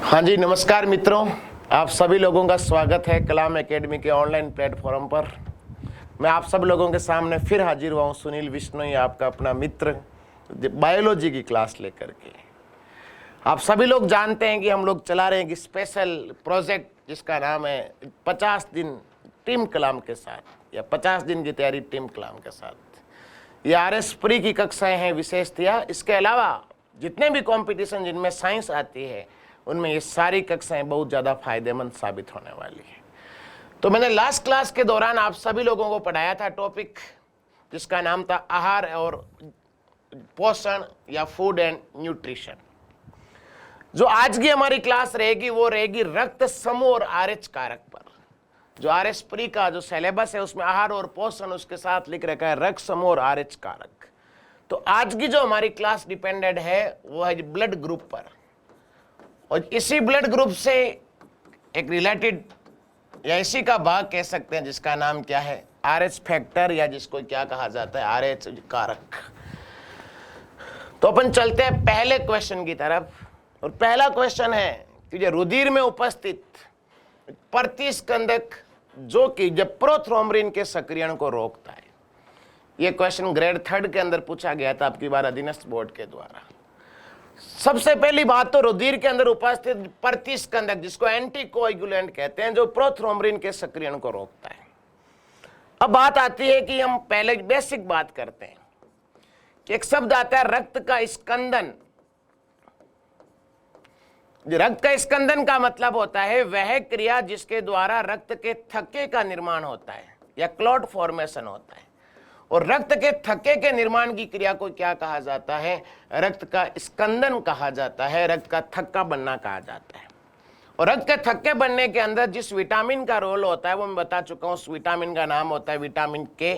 हाँ जी, नमस्कार मित्रों, आप सभी लोगों का स्वागत है कलाम एकेडमी के ऑनलाइन प्लेटफॉर्म पर। मैं आप सब लोगों के सामने फिर हाजिर हुआ हूँ, सुनील विश्नोई, आपका अपना मित्र, बायोलॉजी की क्लास लेकर के। आप सभी लोग जानते हैं कि हम लोग चला रहे हैं कि स्पेशल प्रोजेक्ट जिसका नाम है 50 दिन टीम कलाम के साथ, या 50 दिन की तैयारी टीम कलाम के साथ। ये RS प्री की कक्षाएं हैं विशेषतया। इसके अलावा जितने भी कंपटीशन जिनमें साइंस आती है उनमें ये सारी कक्षाएं बहुत ज़्यादा फायदेमंद साबित होने वाली है। तो मैंने लास्ट क्लास के दौरान आप सभी लोगों को पढ़ाया था टॉपिक जिसका नाम था आहार और पोषण या फूड एंड न्यूट्रिशन। जो आज की हमारी क्लास रहेगी वो रहेगी रक्त समूह और RH कारक पर। जो RS प्री का जो सिलेबस है उसमें आहार और पोषण, उसके साथ लिख रखा है रक्त समूह और RH कारक। तो आज की जो हमारी क्लास डिपेंडेड है वो है ब्लड ग्रुप पर, और इसी ब्लड ग्रुप से एक रिलेटेड या इसी का भाग कह सकते हैं जिसका नाम क्या है RH फैक्टर, या जिसको क्या कहा जाता है RH कारक। तो अपन चलते हैं पहले क्वेश्चन की तरफ, और पहला क्वेश्चन है कि जो रुधिर में उपस्थित प्रतिस्कंदक जो कि जब प्रोथ्रोम्बिन के सक्रियण को रोकता है। यह क्वेश्चन ग्रेड 3 के अंदर पूछा गया था आपकी बार अधीनस्थ बोर्ड के द्वारा। सबसे पहली बात तो रुधिर के अंदर उपस्थित प्रतिस्कंदक जिसको एंटीकोएगुलेंट कहते हैं, जो प्रोथ्रोम्बिन के सक्रियण को रोकता है। अब बात आती है कि हम पहले बेसिक बात करते हैं कि एक शब्द आता है रक्त का स्कंदन। रक्त का स्कंदन का मतलब होता है वह क्रिया जिसके द्वारा रक्त के थक्के का निर्माण होता है या क्लॉट फॉर्मेशन होता है। और रक्त के थक्के के निर्माण की क्रिया को क्या कहा जाता है? रक्त का स्कंदन कहा जाता है, रक्त का थक्का बनना कहा जाता है। और रक्त के थक्के बनने के अंदर जिस विटामिन का रोल होता है वो मैं बता चुका हूं। उस विटामिन का नाम होता है विटामिन K।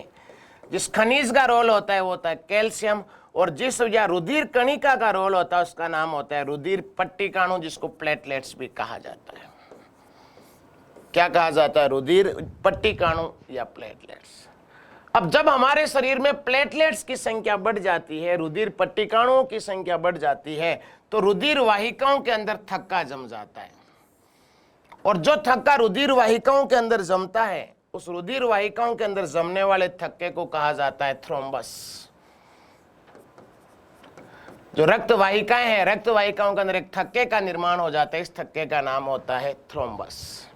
जिस खनिज का रोल होता है वो होता है कैल्शियम। और जिस या रुधिर कणिका का रोल होता है उसका नाम होता है रुधिर पट्टिकाणु, जिसको प्लेटलेट्स भी कहा जाता है। क्या कहा जाता है? रुधिर पट्टिकाणु या प्लेटलेट्स। अब जब हमारे शरीर में प्लेटलेट्स की संख्या बढ़ जाती है, रुधिर पट्टिकाणुओं की संख्या बढ़ जाती है, तो रुधिर वाहिकाओं के अंदर थक्का जम जाता है। और जो थक्का रुधिर वाहिकाओं के अंदर जमता है, उस रुधिर वाहिकाओं के अंदर जमने वाले थक्के को कहा जाता है थ्रोम्बस। जो रक्त वाहिकाएं हैं, रक्त वाहिकाओं के अंदर एक थक्के का निर्माण हो जाता है, इस थक्के का नाम होता है थ्रोम्बस।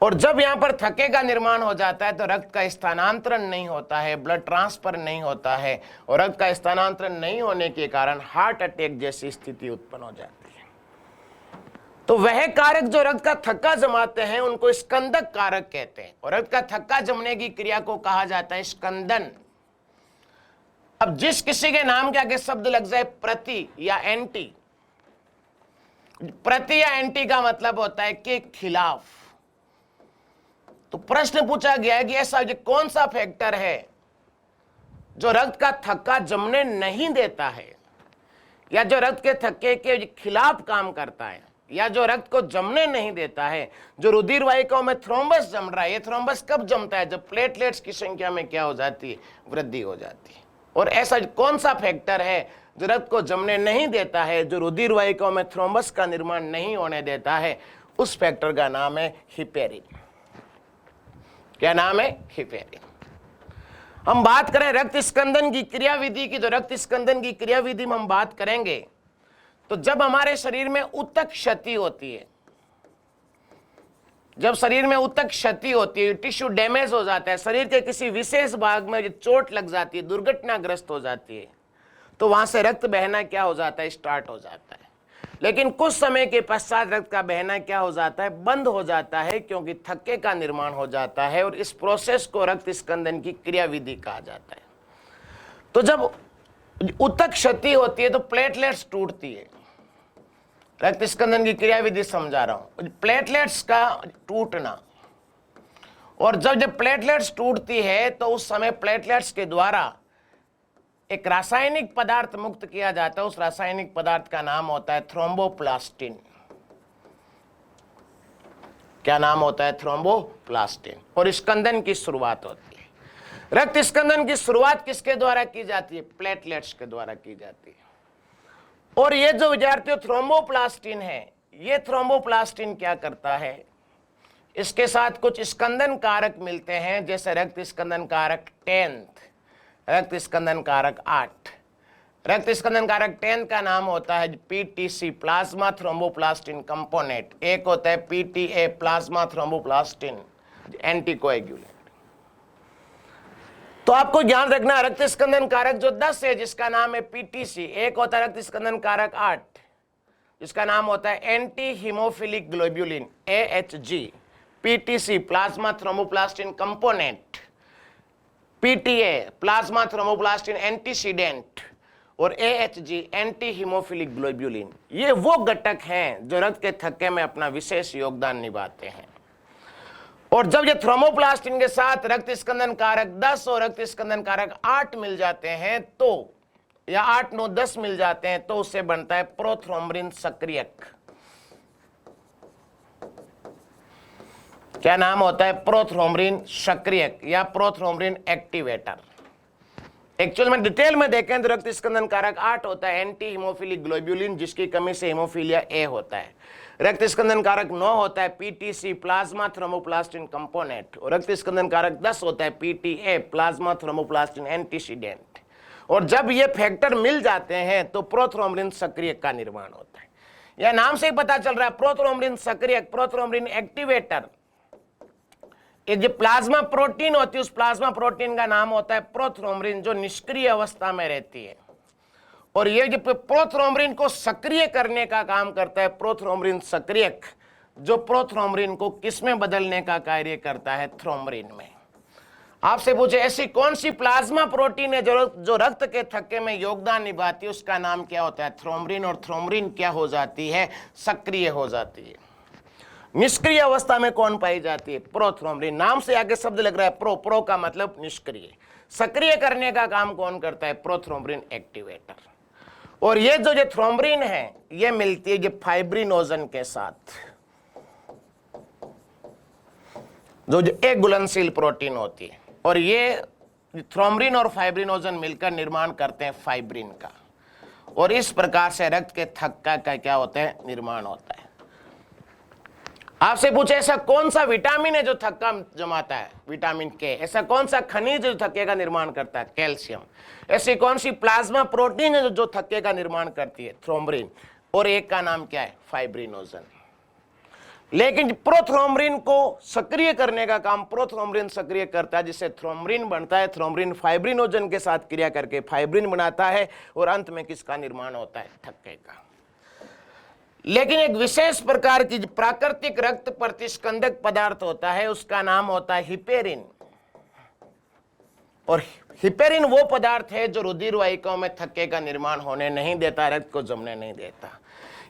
और जब यहां पर थक्के का निर्माण हो जाता है तो रक्त का स्थानांतरण नहीं होता है, ब्लड ट्रांसफर नहीं होता है, और रक्त का स्थानांतरण नहीं होने के कारण हार्ट अटैक जैसी स्थिति उत्पन्न हो जाती है। तो वह कारक जो रक्त का थक्का जमाते हैं उनको स्कंदक कारक कहते हैं, और रक्त का थक्का जमने की क्रिया को कहा जाता है स्कंदन। अब जिस किसी के नाम के आगे शब्द लग जाए प्रति या एंटी, प्रति या एंटी का मतलब होता है कि खिलाफ। तो प्रश्न पूछा गया है कि ऐसा कौन सा फैक्टर है जो रक्त का थक्का जमने नहीं देता है, या जो रक्त के थक्के के खिलाफ काम करता है, या जो रक्त को जमने नहीं देता है। जो रुधिर वाहिकाओं में थ्रोम्बस जम रहा है, ये थ्रोम्बस कब जमता है? जब प्लेटलेट्स की संख्या में क्या हो जाती है? वृद्धि हो जाती है। और ऐसा कौन सा फैक्टर है जो रक्त को जमने नहीं देता है, जो रुधिर वाहिकाओं में थ्रोम्बस का निर्माण नहीं होने देता है? उस फैक्टर का नाम है हिपेरिन। क्या नाम है? हिपेरिन। हम बात करें रक्त स्कंदन की क्रियाविधि की, तो रक्त स्कंदन की क्रियाविधि में हम बात करेंगे तो जब हमारे शरीर में ऊतक क्षति होती है, जब शरीर में ऊतक क्षति होती है, टिश्यू डैमेज हो जाता है, शरीर के किसी विशेष भाग में चोट लग जाती है, दुर्घटनाग्रस्त हो जाती है, तो वहां से रक्त बहना क्या हो जाता है? स्टार्ट हो जाता है। लेकिन कुछ समय के पश्चात रक्त का बहना क्या हो जाता है? बंद हो जाता है, क्योंकि थक्के का निर्माण हो जाता है, और इस प्रोसेस को रक्त स्कंदन की क्रियाविधि कहा जाता है। तो जब ऊतक क्षति होती है तो प्लेटलेट्स टूटती है। रक्त स्कंदन की क्रियाविधि समझा रहा हूं, प्लेटलेट्स का टूटना। और जब प्लेटलेट्स टूटती है तो उस समय प्लेटलेट्स के द्वारा एक रासायनिक पदार्थ मुक्त किया जाता है। उस रासायनिक पदार्थ का नाम होता है थ्रोम्बोप्लास्टिन। क्या नाम होता है? थ्रोम्बोप्लास्टिन। और स्कंदन की शुरुआत होती है। रक्त स्कंदन की शुरुआत किसके द्वारा की जाती है? प्लेटलेट्स के द्वारा की जाती है। और ये जो विद्यार्थियों थ्रोम्बोप्लास्टिन है, ये थ्रोम्बोप्लास्टिन क्या करता है, इसके साथ कुछ स्कंदन कारक मिलते हैं, जैसे रक्त स्कंदन कारक 10, रक्त स्कंदन कारक 8। रक्त स्कंदन कारक 10 का नाम होता है पीटीसी, प्लाज्मा थ्रोम्बोप्लास्टिन कंपोनेंट। एक होता है पीटीए, प्लाज्मा थ्रोम्बोप्लास्टिन एंटीकोएगुलेंट। तो आपको ध्यान रखना, रक्त स्कंदन कारक जो 10 है जिसका नाम है पीटीसी, एक होता है रक्त स्कंदन कारक 8 जिसका नाम होता है anti haemophilic globulin AHG. PTC plasma thromboplastin component, PTA plasma thromboplastin antecedent और एएचजी एंटी हीमोफिलिक ग्लोब्यूलिन, ये वो घटक हैं जो रक्त के थक्के में अपना विशेष योगदान निभाते हैं। और जब ये थ्रोम्बोप्लास्टिन के साथ रक्त स्कंदन कारक 10 और रक्त स्कंदन कारक 8 मिल जाते हैं, तो या 8, 9, 10 मिल जाते हैं, तो उससे बनता है प्रोथ्रोम्बिन सक्रियक। क्या नाम होता है? प्रोथ्रोम्बिन सक्रियक या प्रोथ्रोम्बिन एक्टिवेटर। एक्चुअल में डिटेल में देखें तो रक्त स्कंदन कारक 8 होता है एंटी हीमोफिलिक ग्लोब्यूलिन, जिसकी कमी से हीमोफीलिया ए होता है। रक्त स्कंदन कारक 9 होता है पीटीसी, प्लाज्मा थ्रोम्बोप्लास्टिन कंपोनेंट, और रक्त स्कंदन कारक 10 होता है पीटीए, प्लाज्मा थ्रोम्बोप्लास्टिन एंटीसीडेंट। और जब ये फैक्टर मिल जाते हैं तो प्रोथ्रोम्बिन सक्रियक का निर्माण होता है। यह नाम से ही पता चल रहा है, प्रोथ्रोम्बिन सक्रियक, प्रोथ्रोम्बिन एक्टिवेटर। ये जो प्लाज्मा प्रोटीन होती है, उस प्लाज्मा प्रोटीन का नाम होता है प्रोथ्रोम्बिन, जो निष्क्रिय अवस्था में रहती है। और ये जो प्रोथ्रोम्बिन को सक्रिय करने का काम करता है प्रोथ्रोम्बिन सक्रियक, जो प्रोथ्रोम्बिन को किसमें बदलने का कार्य करता है? थ्रोम्बिन में। आपसे पूछे ऐसी कौन सी प्लाज्मा प्रोटीन है जो रक्त के थक्के में योगदान निभाती है, उसका नाम क्या होता है? थ्रोम्बिन। और थ्रोम्बिन क्या हो जाती है? सक्रिय हो जाती है। निष्क्रिय अवस्था में कौन पाई जाती है? प्रोथ्रोम्बिन। नाम से आगे शब्द लग रहा है प्रो, प्रो का मतलब निष्क्रिय। सक्रिय करने का काम कौन करता है? Prothrombin activator. और ये जो थ्रोम्बिन है ये मिलती है ये फाइब्रिनोजन के साथ, जो एक घुलनशील प्रोटीन होती है। और ये थ्रोम्बिन और फाइब्रिनोजन मिलकर निर्माण करते हैं फाइब्रिन का। और इस प्रकार से रक्त के थक्का का क्या होता है? निर्माण होता है। आपसे पूछे ऐसा कौन सा विटामिन है जो थक्का जमाता है? विटामिन के। ऐसा कौन सा खनिज जो थक्के का निर्माण करता है? कैल्शियम। ऐसी कौन सी प्लाज्मा प्रोटीन है जो थक्के का निर्माण करती है? थ्रोम्बिन। और एक का नाम क्या है? फाइब्रिनोजन। लेकिन प्रोथ्रोम्बिन को सक्रिय करने का काम प्रोथ्रोम्बिन सक्रिय करता है, जिससे थ्रोम्बिन बनता है। थ्रोम्बिन फाइब्रिनोजन के साथ क्रिया करके फाइब्रिन बनाता है, और अंत में किसका निर्माण होता है? थक्के का। लेकिन एक विशेष प्रकार की प्राकृतिक रक्त प्रतिस्कंदक पदार्थ होता है, उसका नाम होता है हिपेरिन। और हिपेरिन वो पदार्थ है जो रुधिर वाहिकाओं में थक्के का निर्माण होने नहीं देता, रक्त को जमने नहीं देता।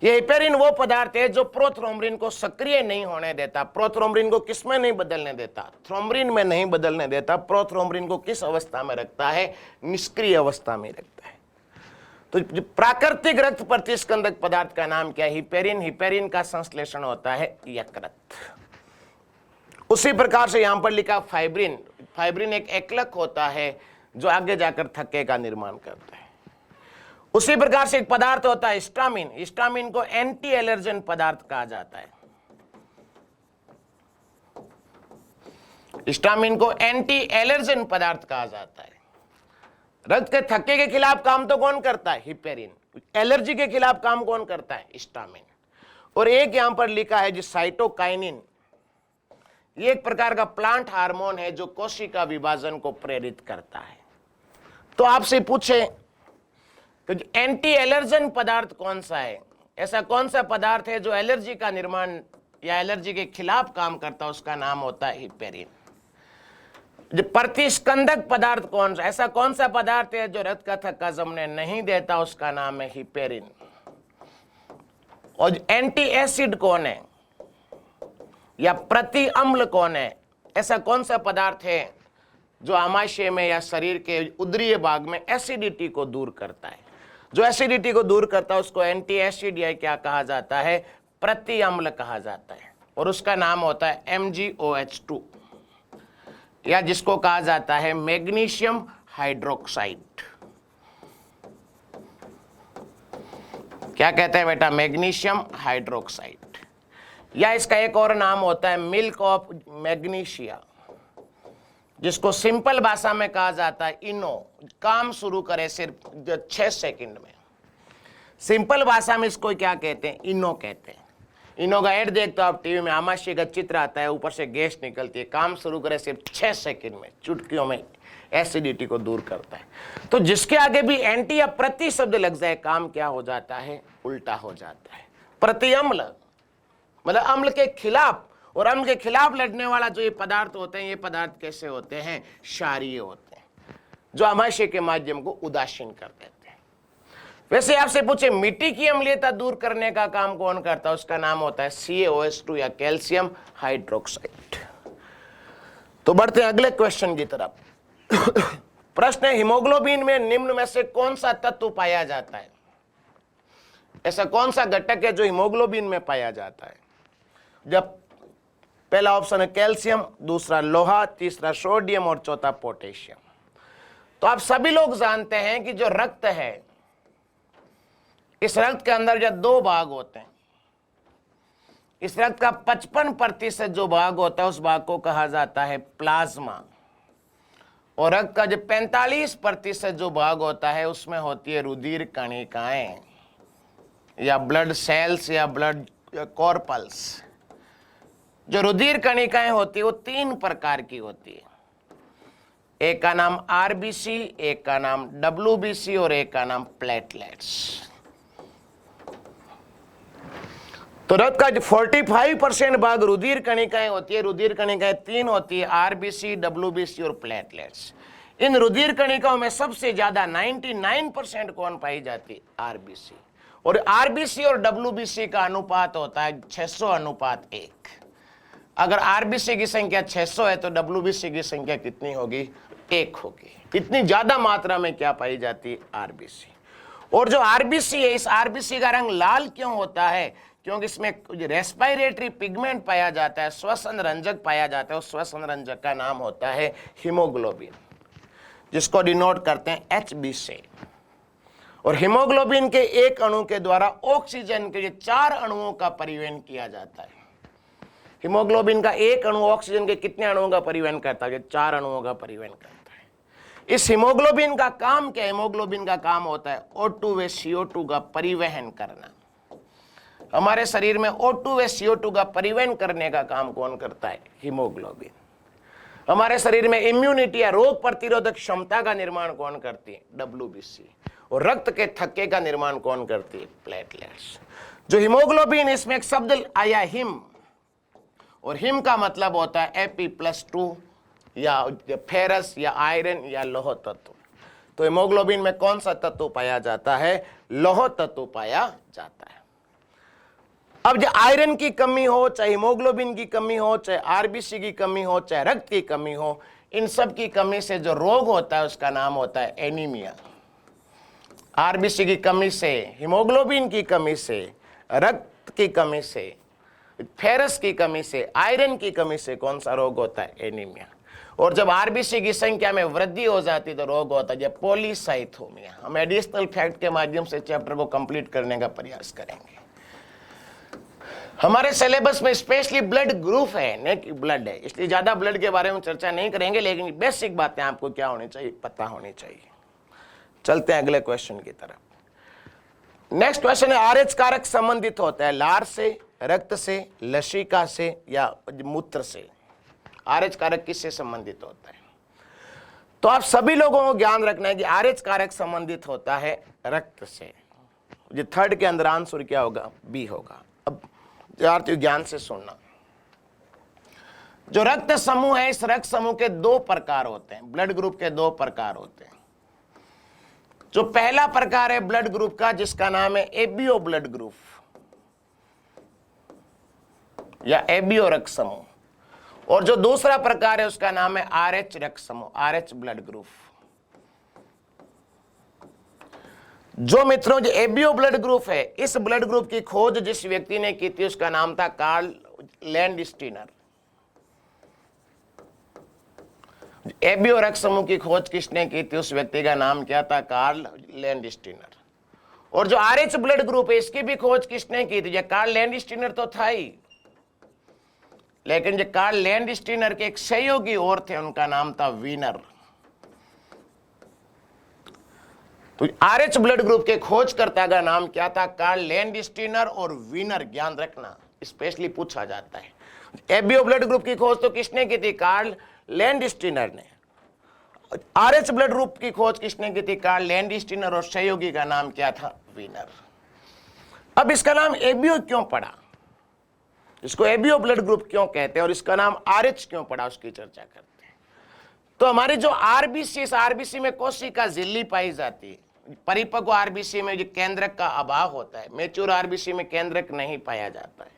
ये हिपेरिन वो पदार्थ है जो प्रोथ्रोम्बिन को सक्रिय नहीं होने देता। प्रोथ्रोम्बिन को किस में नहीं बदलने देता? थ्रोम्बिन में नहीं बदलने देता। प्रोथ्रोम्बिन को किस अवस्था में रखता है? निष्क्रिय अवस्था में रखता है। तो प्राकृतिक रक्त प्रतिस्कंदक पदार्थ का नाम क्या है? हिपेरिन। हिपेरिन का संश्लेषण होता है यकृत। उसी प्रकार से यहां पर लिखा फाइब्रिन। फाइब्रिन एक एकलक होता है जो आगे जाकर थक्के का निर्माण करता है। उसी प्रकार से एक पदार्थ होता है हिस्टामिन। हिस्टामिन को एंटी एलर्जन पदार्थ कहा जाता है। हिस्टामिन को एंटी एलर्जन पदार्थ कहा जाता है। रक्त के थक्के के खिलाफ काम तो कौन करता है? हिपेरिन। एलर्जी के खिलाफ काम कौन करता है? हिस्टामिन। और एक यहां पर लिखा है जो साइटोकाइनिन, ये एक प्रकार का प्लांट हार्मोन है जो कोशिका विभाजन को प्रेरित करता है। तो आपसे पूछे तो एंटी एलर्जन पदार्थ कौन सा है? ऐसा कौन सा पदार्थ है जो एलर्जी का निर्माण या एलर्जी के खिलाफ काम करता है? उसका नाम होता है हिपेरिन। जो प्रतिस्कंदक पदार्थ कौन सा? ऐसा कौन सा पदार्थ है जो रक्त का थक्का जमने नहीं देता? उसका नाम है हिपेरिन। और एंटी एसिड कौन है या प्रति अम्ल कौन है? ऐसा कौन सा पदार्थ है जो आमाशय में या शरीर के उदरीय भाग में एसिडिटी को दूर करता है? जो एसिडिटी को दूर करता है उसको एंटी एसिड या क्या कहा जाता है? प्रति अम्ल कहा जाता है। और उसका नाम होता है MgOH2, या जिसको कहा जाता है मैग्नीशियम हाइड्रोक्साइड। क्या कहते हैं बेटा? Magnesium hydroxide. या इसका एक और नाम होता है मिल्क ऑफ मैग्नीशिया, जिसको सिंपल भाषा में कहा जाता है इनो। काम शुरू करे सिर्फ 6 सेकंड में। सिंपल भाषा में इसको क्या कहते हैं? इनो कहते हैं। इनो का ऐड देखते हो आप टीवी में, आमाशय का चित्र आता है, ऊपर से गैस निकलती है, काम शुरू करे सिर्फ 6 सेकंड में, चुटकियों में एसिडिटी को दूर करता है। तो जिसके आगे भी एंटी या प्रति शब्द लग जाए, काम क्या हो जाता है? उल्टा हो जाता है। प्रति अम्ल मतलब अम्ल के खिलाफ, और अम्ल के खिलाफ लड़ने वाला जो ये पदार्थ होते हैं, ये पदार्थ कैसे होते हैं? क्षारीय होते हैं, जो आमाशय के माध्यम को उदासीन कर देते हैं। वैसे आपसे पूछे मिट्टी की अम्लीयता दूर करने का काम कौन करता है? उसका नाम होता है CaOH2 या कैल्शियम हाइड्रोक्साइड। तो बढ़ते हैं अगले क्वेश्चन की तरफ। प्रश्न है, हीमोग्लोबिन में निम्न में से कौन सा तत्व पाया जाता है? ऐसा कौन सा घटक है जो हीमोग्लोबिन में पाया जाता है? जब पहला ऑप्शन है कैल्शियम, दूसरा लोहा, तीसरा सोडियम और चौथा पोटेशियम। तो आप सभी लोग जानते हैं कि जो रक्त है, इस रक्त के अंदर जो 2 भाग होते हैं, इस रक्त का 55% जो भाग होता है, उस भाग को कहा जाता है प्लाज्मा, और रक्त का जो 45% जो भाग होता है, उसमें होती है रुधिर कणिकाएं या ब्लड सेल्स या ब्लड कॉर्पल्स। जो रुधिर कणिकाएं होती है वो 3 प्रकार की होती है। एक का नाम RBC, एक का नाम WBC और एक का नाम प्लेटलेट्स। तो रक्त का जो 45% भाग रुधिर कणिकाएं होती है, रुधिर कणिकाएं 3 होती है, RBC, WBC और प्लेटलेट्स। इन रुधिर कणिकाओं में सबसे ज्यादा 99% कौन पाई जाती है? RBC। और RBC और WBC का अनुपात होता है 600:1। अगर RBC की संख्या 600 है तो WBC की संख्या कितनी होगी? 1 होगी। इतनी ज्यादा मात्रा में क्या पाई जाती है? RBC। और जो RBC है, इस RBC का रंग लाल क्यों होता है? क्योंकि इसमें रेस्पिरेटरी पिगमेंट पाया जाता है, श्वसन रंजक पाया जाता है। उस श्वसन रंजक का नाम होता है हीमोग्लोबिन, जिसको डिनोट करते हैं HB से। और हीमोग्लोबिन के एक अणु के द्वारा ऑक्सीजन के 4 अणुओं का परिवहन किया जाता है। हीमोग्लोबिन का एक अणु ऑक्सीजन के कितने अणुओं का परिवहन करता है? 4 अणुओं का परिवहन करता है। इस हीमोग्लोबिन का काम क्या है? हीमोग्लोबिन का काम होता है O2 व CO2 का परिवहन करना। हमारे शरीर में O2 व CO2 का परिवहन करने का काम कौन करता है? हीमोग्लोबिन। हमारे शरीर में इम्यूनिटी या रोग प्रतिरोधक क्षमता का निर्माण कौन करती है? WBC। और रक्त के थक्के का निर्माण कौन करती है? प्लेटलेट्स। जो हीमोग्लोबिन, इसमें एक शब्द आया हिम, और हिम का मतलब होता है Fe+2 या फेरस या आयरन या लौह तत्व। तो हीमोग्लोबिन में कौन सा तत्व पाया जाता है? लौह तत्व पाया जाता है। अब जो आयरन की कमी हो, चाहे हीमोग्लोबिन की कमी हो, चाहे RBC की कमी हो, चाहे रक्त की कमी हो, इन सब की कमी से जो रोग होता है उसका नाम होता है एनीमिया। RBC की कमी से, हीमोग्लोबिन की कमी से, रक्त की कमी से, फेरस की कमी से, आयरन की कमी से कौन सा रोग होता है? एनीमिया। और जब RBC की संख्या में वृद्धि हो जाती तो रोग होता है पॉलीसाइथोमिया। हम एडिशनल फैक्ट के माध्यम से चैप्टर को कंप्लीट करने का प्रयास करेंगे। हमारे सिलेबस में स्पेशली ब्लड ग्रुप है, नहीं कि ब्लड है, इसलिए ज्यादा ब्लड के बारे में चर्चा नहीं करेंगे, लेकिन बेसिक बातें आपको क्या होनी चाहिए? पता होनी चाहिए। चलते हैं अगले क्वेश्चन की तरफ। नेक्स्ट क्वेश्चन है, RH कारक संबंधित होता है लार से, रक्त से, लसिका से या मूत्र से? RH कारक किससे संबंधित होता है? तो आप सभी लोगों को ज्ञान रखना है कि RH कारक संबंधित होता है रक्त से। जो थर्ड के अंदर आंसर क्या होगा? B होगा। अब विद्यार्थियों ज्ञान से सुनना। जो रक्त समूह है, इस रक्त समूह के 2 प्रकार होते हैं, ब्लड ग्रुप के 2 प्रकार होते हैं। जो पहला प्रकार है ब्लड ग्रुप का, जिसका नाम है एबीओ ब्लड ग्रुप या एबीओ रक्त समूह, और जो दूसरा प्रकार है उसका नाम है RH रक्त समूह, RH ब्लड ग्रुप। जो मित्रों जो एबीओ ब्लड ग्रुप है, इस ब्लड ग्रुप की खोज जिस व्यक्ति ने की थी उसका नाम था कार्ल लैंडस्टीनर। एबीओ रक्त समूह की खोज किसने की थी? उस व्यक्ति का नाम क्या था? Karl Landsteiner. और जो RH ब्लड ग्रुप है, इसकी भी खोज किसने की थी? कार्ल लैंडस्टीनर तो था ही, लेकिन जो कार्ल लैंडस्टीनर के एक सहयोगी और थे, उनका नाम था वीनर। तो आरएच ब्लड ग्रुप के खोजकर्ता का नाम क्या था? कार्ल लैंडस्टीनर और वीनर। ज्ञान रखना, स्पेशली पूछा जाता है। एबीओ ब्लड ग्रुप की खोज तो किसने की थी? कार्ल लैंडस्टीनर ने। आरएच ब्लड ग्रुप की खोज किसने की थी? कार्ल लैंडस्टीनर, और सहयोगी का नाम क्या था? वीनर। अब इसका नाम एबीओ क्यों पड़ा, इसको एबीओ ब्लड ग्रुप क्यों कहते हैं, और इसका नाम आरएच क्यों पड़ा, उसकी चर्चा करते हैं। तो हमारी जो आरबीसी, इस आरबीसी में कोशिका झिल्ली पाई जाती है। परिपक्व आरबीसी में जो केंद्रक का अभाव होता है, मैच्योर आरबीसी में केंद्रक नहीं पाया जाता है।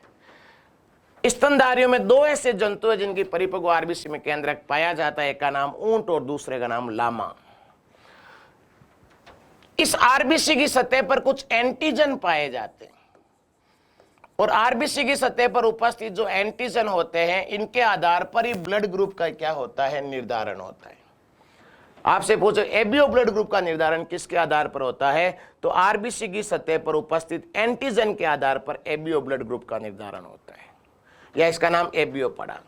स्तनधारियों में दो ऐसे जंतु हैं जिनकी परिपक्व आरबीसी में केंद्रक पाया जाता है, एक का नाम ऊंट और दूसरे का नाम लामा। इस आरबीसी की सतह पर कुछ एंटीजन पाए जाते हैं, और आरबीसी की सतह पर उपस्थित जो एंटीजन होते हैं, इनके आधार पर ही ब्लड ग्रुप का क्या होता है? निर्धारण होता है। आपसे पूछो एबीओ ब्लड ग्रुप का निर्धारण किसके आधार पर होता है? तो आरबीसी की सतह पर उपस्थित एंटीजन के आधार पर एबीओ ब्लड ग्रुप का निर्धारण होता है, या इसका नाम एबीओ पड़ा।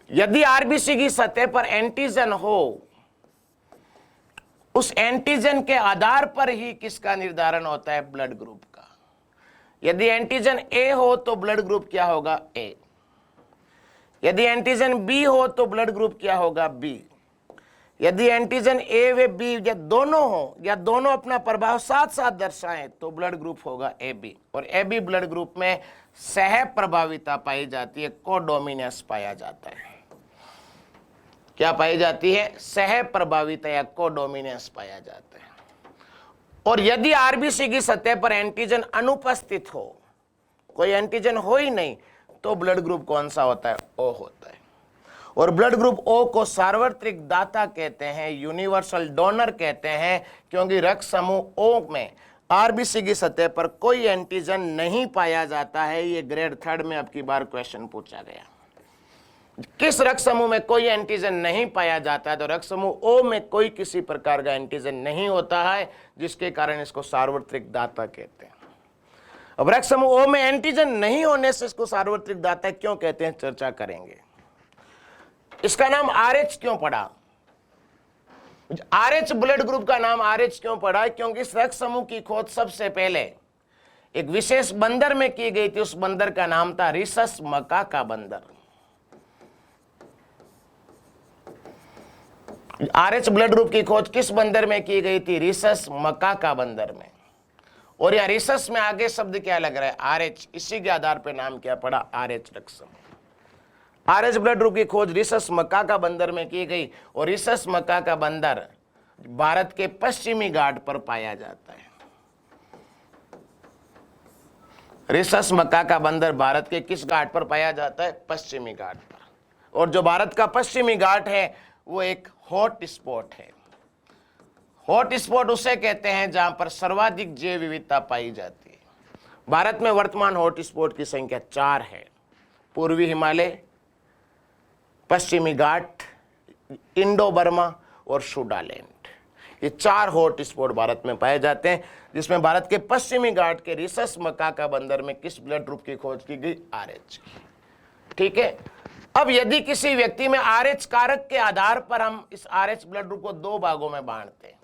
यदि आरबीसी की सतह पर एंटीजन हो, उस एंटीजन के आधार पर ही किसका निर्धारण होता है? ब्लड ग्रुप का। यदि एंटीजन ए हो तो ब्लड ग्रुप क्या होगा? ए। यदि एंटीजन बी हो तो ब्लड ग्रुप क्या होगा? बी। यदि एंटीजन ए व बी या दोनों हो, या दोनों अपना प्रभाव साथ साथ दर्शाएं, तो ब्लड ग्रुप होगा ए बी। और ए बी ब्लड ग्रुप में सह प्रभाविता पाई जाती है, कोडोमिनेंस पाया जाता है। क्या पाई जाती है? सह प्रभाविता या कोडोमिनेंस पाया जाता है। और यदि आरबीसी की सतह पर एंटीजन अनुपस्थित हो, कोई एंटीजन हो ही नहीं, तो ब्लड ग्रुप कौन सा होता है? ओ होता है। और ब्लड ग्रुप ओ को सार्वत्रिक दाता कहते हैं, यूनिवर्सल डोनर कहते हैं, क्योंकि रक्त समूह ओ में आरबीसी की सतह पर कोई एंटीजन नहीं पाया जाता है। ये ग्रेड 3 में अब की बार क्वेश्चन पूछा गया। किस रक्त समूह में कोई एंटीजन नहीं पाया जाता है? तो रक्त समूह ओ में कोई किसी प्रकार का एंटीजन नहीं होता है, जिसके कारण इसको सार्वत्रिक दाता कहते हैं। अब रक्त समूह ओ में एंटीजन नहीं होने से इसको सार्वत्रिक दाता क्यों कहते हैं, चर्चा करेंगे। इसका नाम आरएच क्यों पड़ा? आरएच ब्लड ग्रुप का नाम आरएच क्यों पड़ा? क्योंकि इस रक्त समूह की खोज सबसे पहले एक विशेष बंदर में की गई थी। उस बंदर का नाम था रिसस मकाका बंदर। आरएच ब्लड ग्रुप की खोज किस बंदर में की गई थी? रिसस मकाका बंदर में। और यह रिसस में आगे शब्द क्या लग रहा है? आरएच। इसी के आधार पर नाम क्या पड़ा? आरएच रक्त समूह। आरएच ब्लड ग्रुप की खोज रिसस मकाका बंदर में की गई, और रिसस मकाका बंदर भारत के पश्चिमी घाट पर पाया जाता है। रिसस मकाका बंदर भारत के किस घाट पर पाया जाता है? पश्चिमी घाट पर। और जो भारत का पश्चिमी घाट है वो एक हॉट स्पॉट है। हॉट स्पॉट उसे कहते हैं जहां पर सर्वाधिक जैव विविधता पाई जाती है। भारत में वर्तमान हॉट स्पॉट की संख्या 4 है। पूर्वी हिमालय, पश्चिमी घाट, इंडो बर्मा और सुडालैंड। ये 4 हॉट स्पॉट भारत में पाए जाते हैं, जिसमें भारत के पश्चिमी घाट के रिसस मकाका बंदर में किस ब्लड ग्रुप की खोज की गई? आरएच की। ठीक है। अब यदि किसी व्यक्ति में आरएच कारक के आधार पर हम इस आरएच ब्लड ग्रुप को 2 भागों में बांटते हैं।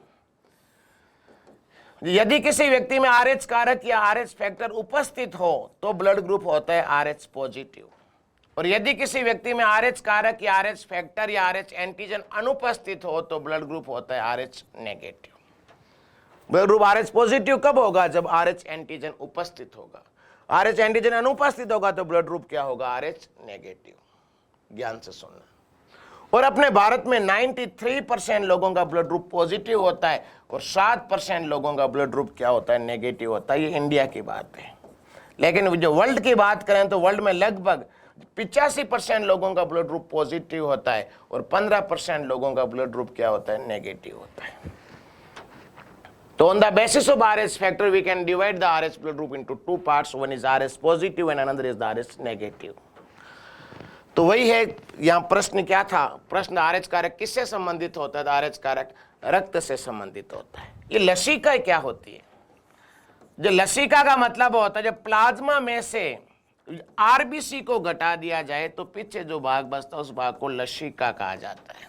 यदि किसी व्यक्ति में आरएच कारक या आरएच फैक्टर उपस्थित हो तो ब्लड ग्रुप होता है आरएच पॉजिटिव। और यदि किसी व्यक्ति में आरएच कारक या आरएच फैक्टर या आरएच एंटीजन अनुपस्थित हो तो ब्लड ग्रुप होता है RH negative. Blood group RH positive कब होगा? जब आरएच एंटीजन उपस्थित होगा। आरएच एंटीजन अनुपस्थित होगा तो ब्लड ग्रुप क्या होगा? RH negative. ज्ञान से सुनना। और अपने भारत में 93% लोगों का ब्लड ग्रुप पॉजिटिव होता है, और 7% लोगों का ब्लड ग्रुप क्या होता है? नेगेटिव होता है। ये इंडिया की बात है। लेकिन जो वर्ल्ड की बात करें तो वर्ल्ड में लगभग 85% लोगों का ब्लड ग्रुप पॉजिटिव होता है, और 15% लोगों का ब्लड ग्रुप क्या होता है? नेगेटिव होता है। तो on the basis of RH factor we can divide the RH blood group into 2 parts. One is RH positive and another is the RH negative. तो वही है, यहाँ प्रश्न क्या था? प्रश्न RH कारक किससे संबंधित होता है? तो RH कारक रक्त से संबंधित होता है। ये लसिका क्या होती है? जो लसिका का मतलब होता है, जब प्लाज्मा में से आरबीसी को घटा दिया जाए तो पीछे जो भाग बचता है उस भाग को लसिका कहा जाता है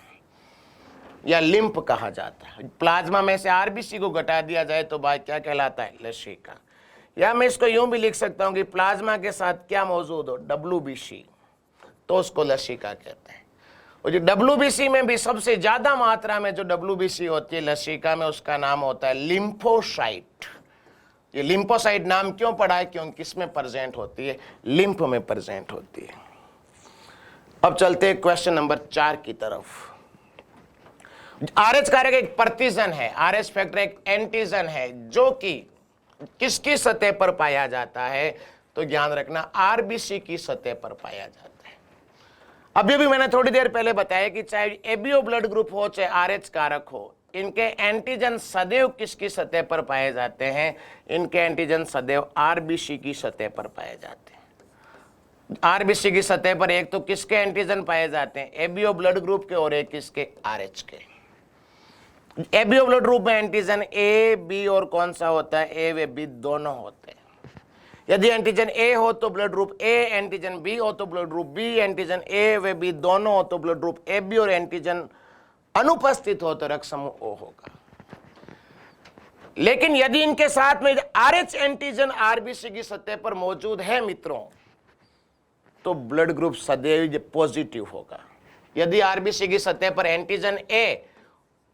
या लिम्फ कहा जाता है। प्लाज्मा में से आरबीसी को घटा दिया जाए तो भाग क्या कहलाता है? लसिका। या मैं इसको यूं भी लिख सकता हूं कि प्लाज्मा के साथ क्या मौजूद हो? डब्ल्यूबीसी, तो उसको लसिका कहते हैं। और जो डब्ल्यूबीसी में भी सबसे ज्यादा मात्रा में जो डब्ल्यूबीसी होती है लसिका में, उसका नाम होता है लिम्फोसाइट। ये लिम्फोसाइट नाम क्यों पड़ा है? क्योंकि किसमें प्रेजेंट होती है? लिम्फ में प्रेजेंट होती है। अब चलते हैं क्वेश्चन नंबर 4 की तरफ। आरएच कारक एक प्रतिजन है, आरएच फैक्टर एक एंटीजन है जो कि किसकी सतह पर पाया जाता है? तो ध्यान रखना, आरबीसी की सतह पर पाया जाता है। अभी भी मैंने थोड़ी देर पहले बताया कि चाहे एबीओ ब्लड ग्रुप हो चाहे आरएच कारक हो, इनके एंटीजन सदैव किसकी सतह पर पाए जाते हैं? इनके एंटीजन सदैव आरबीसी की सतह पर पाए जाते हैं। आरबीसी की सतह पर एक तो किसके एंटीजन पाए जाते हैं? एबीओ ब्लड ग्रुप के, और एक किसके? आरएच के। एबीओ ब्लड ग्रुप में एंटीजन ए, बी और कौन सा होता है? ए व बी दोनों होते हैं। यदि एंटीजन ए हो तो blood group A, antigen B हो तो blood group B, antigen A व बी दोनों हो तो ब्लड ग्रुप ए बी, और एंटीजन अनुपस्थित हो तो रक्त समूह ओ होगा। लेकिन यदि इनके साथ में आरएच एंटीजन आरबीसी की सतह पर मौजूद है मित्रों, तो ब्लड ग्रुप सदैव पॉजिटिव होगा। यदि आरबीसी की सतह पर एंटीजन ए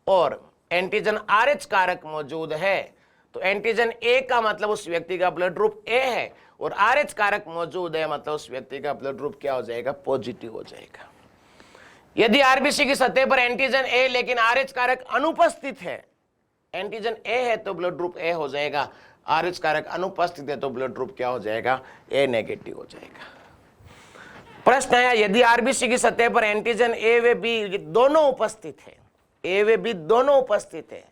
और एंटीजन आरएच कारक मौजूद है तो एंटीजन ए का मतलब उस व्यक्ति का ब्लड ग्रुप ए है, और आरएच कारक मौजूद है मतलब उस व्यक्ति का ब्लड ग्रुप क्या हो जाएगा? पॉजिटिव हो जाएगा। यदि आरबीसी की सतह पर एंटीजन ए लेकिन आरएच कारक अनुपस्थित है, एंटीजन ए है तो ब्लड ग्रुप ए हो जाएगा, आरएच कारक अनुपस्थित है तो ब्लड ग्रुप क्या हो जाएगा? ए नेगेटिव हो जाएगा। प्रश्न आया, यदि आरबीसी की सतह पर एंटीजन ए व बी दोनों उपस्थित है, ए व बी दोनों उपस्थित है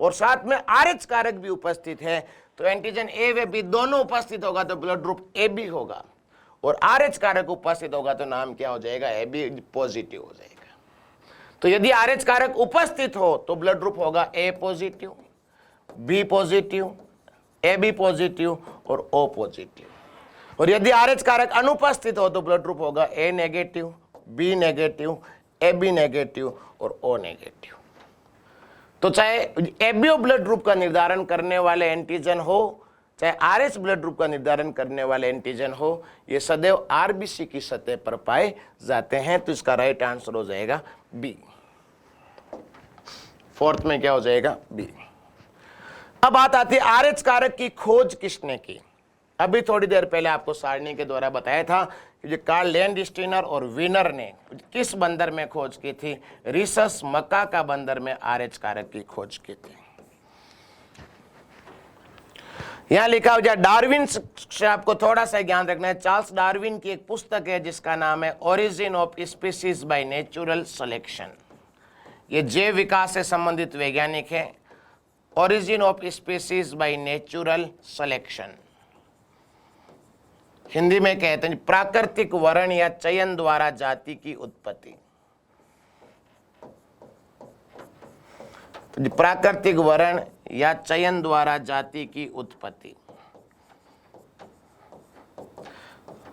और साथ में आरएच कारक भी उपस्थित है, तो एंटीजन ए व बी दोनों उपस्थित होगा तो ब्लड ग्रुप ए बी होगा, और आरएच कारक उपस्थित होगा तो नाम क्या हो जाएगा? ए बी पॉजिटिव हो जाएगा। तो यदि आरएच कारक उपस्थित हो तो ब्लड ग्रुप होगा A positive, B positive, A B positive और ओ पॉजिटिव। और यदि आरएच कारक अनुपस्थित हो तो ब्लड ग्रुप होगा A negative, B negative, A B negative और ओ नेगेटिव। तो चाहे एबीओ ब्लड ग्रुप का निर्धारण करने वाले एंटीजन हो, चाहे आरएच ब्लड ग्रुप का निर्धारण करने वाले एंटीजन हो, ये सदैव आरबीसी की सतह पर पाए जाते हैं। तो इसका राइट आंसर हो जाएगा बी। फोर्थ में क्या हो जाएगा? बी। अब बात आती है आरएच कारक की खोज किसने की? अभी थोड़ी देर पहले आपको सारणी के द्वारा बताया था कि जो कार्ल लैंडस्टीनर और विनर ने किस बंदर में खोज की थी? रिसस मकाका बंदर में आरएच कारक की खोज की थी। यहां लिखा हो जाए डार्विन से आपको थोड़ा सा ज्ञान रखना है। चार्ल्स डार्विन की एक पुस्तक है जिसका नाम है origin of species by natural selection. ये जैव विकास से संबंधित वैज्ञानिक है। Origin of species by natural selection, Hindi में कहते हैं प्राकृतिक वर्ण या चयन द्वारा जाति की उत्पत्ति। तो प्राकृतिक वर्ण या चयन द्वारा जाति की उत्पत्ति,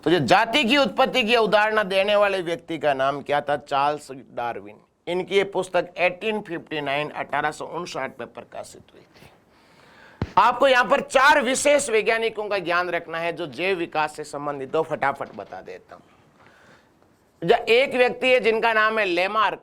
तो जो जाति की उत्पत्ति की अवधारणा देने वाले व्यक्ति का नाम क्या था? Charles Darwin. इनकी ये पुस्तक 1859 में प्रकाशित हुई थी। आपको यहां पर 4 विशेष वैज्ञानिकों का ज्ञान रखना है जो जैव विकास से संबंधित हो। फटाफट बता देता हूं। एक व्यक्ति है जिनका नाम है लेमार्क।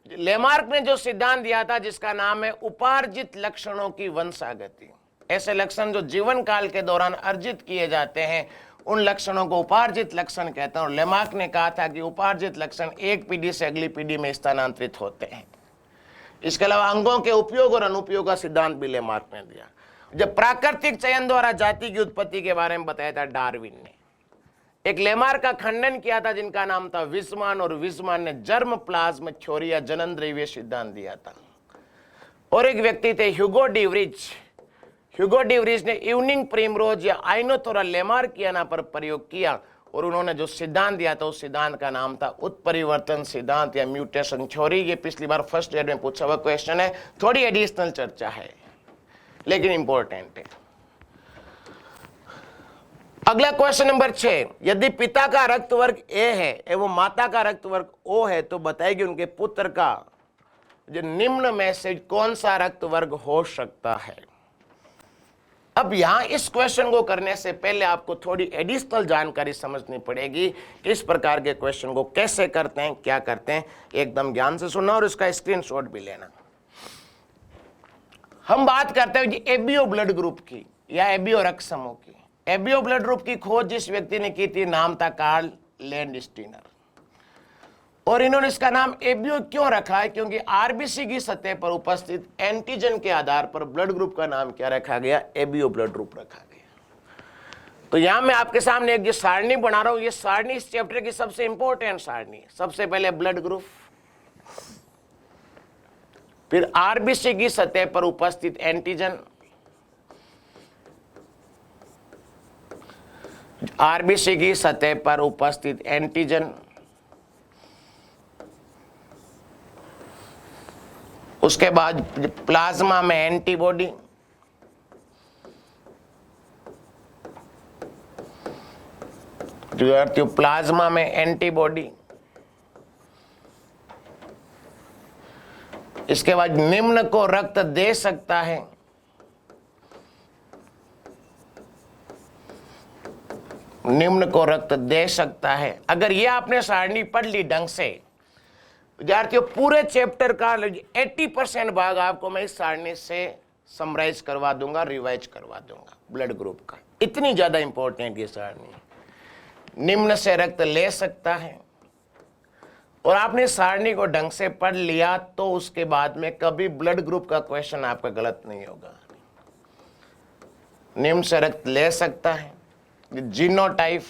लेमार्क ने जो सिद्धांत दिया था जिसका नाम है उपार्जित लक्षणों की वंशागति। ऐसे लक्षण जो जीवन काल के दौरान अर्जित किए जाते हैं उन लक्षणों को उपार्जित लक्षण कहते हैं। और लेमार्क ने कहा था कि उपार्जित लक्षण एक पीढ़ी से अगली पीढ़ी में स्थानांतरित होते हैं। इसके अलावा अंगों के उपयोग और अनुपयोग का सिद्धांत भी लेमार्क ने दिया। जब प्राकृतिक चयन द्वारा जाति की उत्पत्ति के बारे में बताया था डार्विन ने, एक लेमार्क का खंडन किया था जिनका नाम था विजमान, और विजमान ने जर्म प्लाज्म थ्योरी या जनन द्रव्य सिद्धांत दिया था। और एक व्यक्ति थे ह्यूगो डी व्रिज। ह्यूगो डी व्रिज ने इवनिंग प्रिमरोज या आइनोथोरा लेमार्कियाना पर प्रयोग किया और उन्होंने जो सिद्धांत दिया था उस सिद्धांत का नाम था उत्परिवर्तन सिद्धांत या म्यूटेशन थ्योरी। ये पिछली बार फर्स्ट ईयर में पूछा हुआ क्वेश्चन है, थोड़ी एडिशनल चर्चा है लेकिन इंपॉर्टेंट है। अगला क्वेश्चन नंबर 6, यदि पिता का रक्त वर्ग ए है एवं माता का रक्त वर्ग ओ है तो बताइए उनके पुत्र का जो निम्न में से कौन सा रक्त वर्ग हो सकता है। अब यहां इस क्वेश्चन को करने से पहले आपको थोड़ी एडिशनल जानकारी समझनी पड़ेगी कि इस प्रकार के क्वेश्चन को कैसे करते हैं, क्या करते हैं। एकदम ध्यान से सुनना और इसका स्क्रीनशॉट भी लेना। हम बात करते हैं कि एबीओ ब्लड ग्रुप की या एबीओ रक्त समूह की। एबीओ ब्लड ग्रुप की खोज जिस व्यक्ति ने की थी नाम था कार्ल लैंडस्टीनर, और इन्होंने इसका नाम एबीओ क्यों रखा है, क्योंकि आरबीसी की सतह पर उपस्थित एंटीजन के आधार पर ब्लड ग्रुप का नाम क्या रखा गया, एबीओ ब्लड ग्रुप रखा गया। तो यहां मैं आपके सामने एक जो सारणी बना रहा हूं, ये सारणी इस चैप्टर की सबसे इंपॉर्टेंट सारणी है। सबसे पहले ब्लड ग्रुप, फिर आरबीसी की सतह पर उपस्थित एंटीजन, आरबीसी की सतह पर उपस्थित एंटीजन, उसके बाद प्लाज्मा में एंटीबॉडी, प्लाज्मा में एंटीबॉडी, इसके बाद निम्न को रक्त दे सकता है, निम्न को रक्त दे सकता है। अगर ये आपने सारणी पढ़ ली ढंग से, विद्यार्थियों पूरे चैप्टर का 80% भाग आपको मैं इस सारणी से समराइज करवा दूंगा, रिवाइज करवा दूंगा ब्लड ग्रुप का। इतनी ज्यादा इंपॉर्टेंट ये सारणी। निम्न से रक्त ले सकता है, और आपने सारणी को ढंग से पढ़ लिया तो उसके बाद में कभी ब्लड ग्रुप का क्वेश्चन आपका गलत नहीं होगा। निम्न से रक्त ले सकता है, जीनोटाइप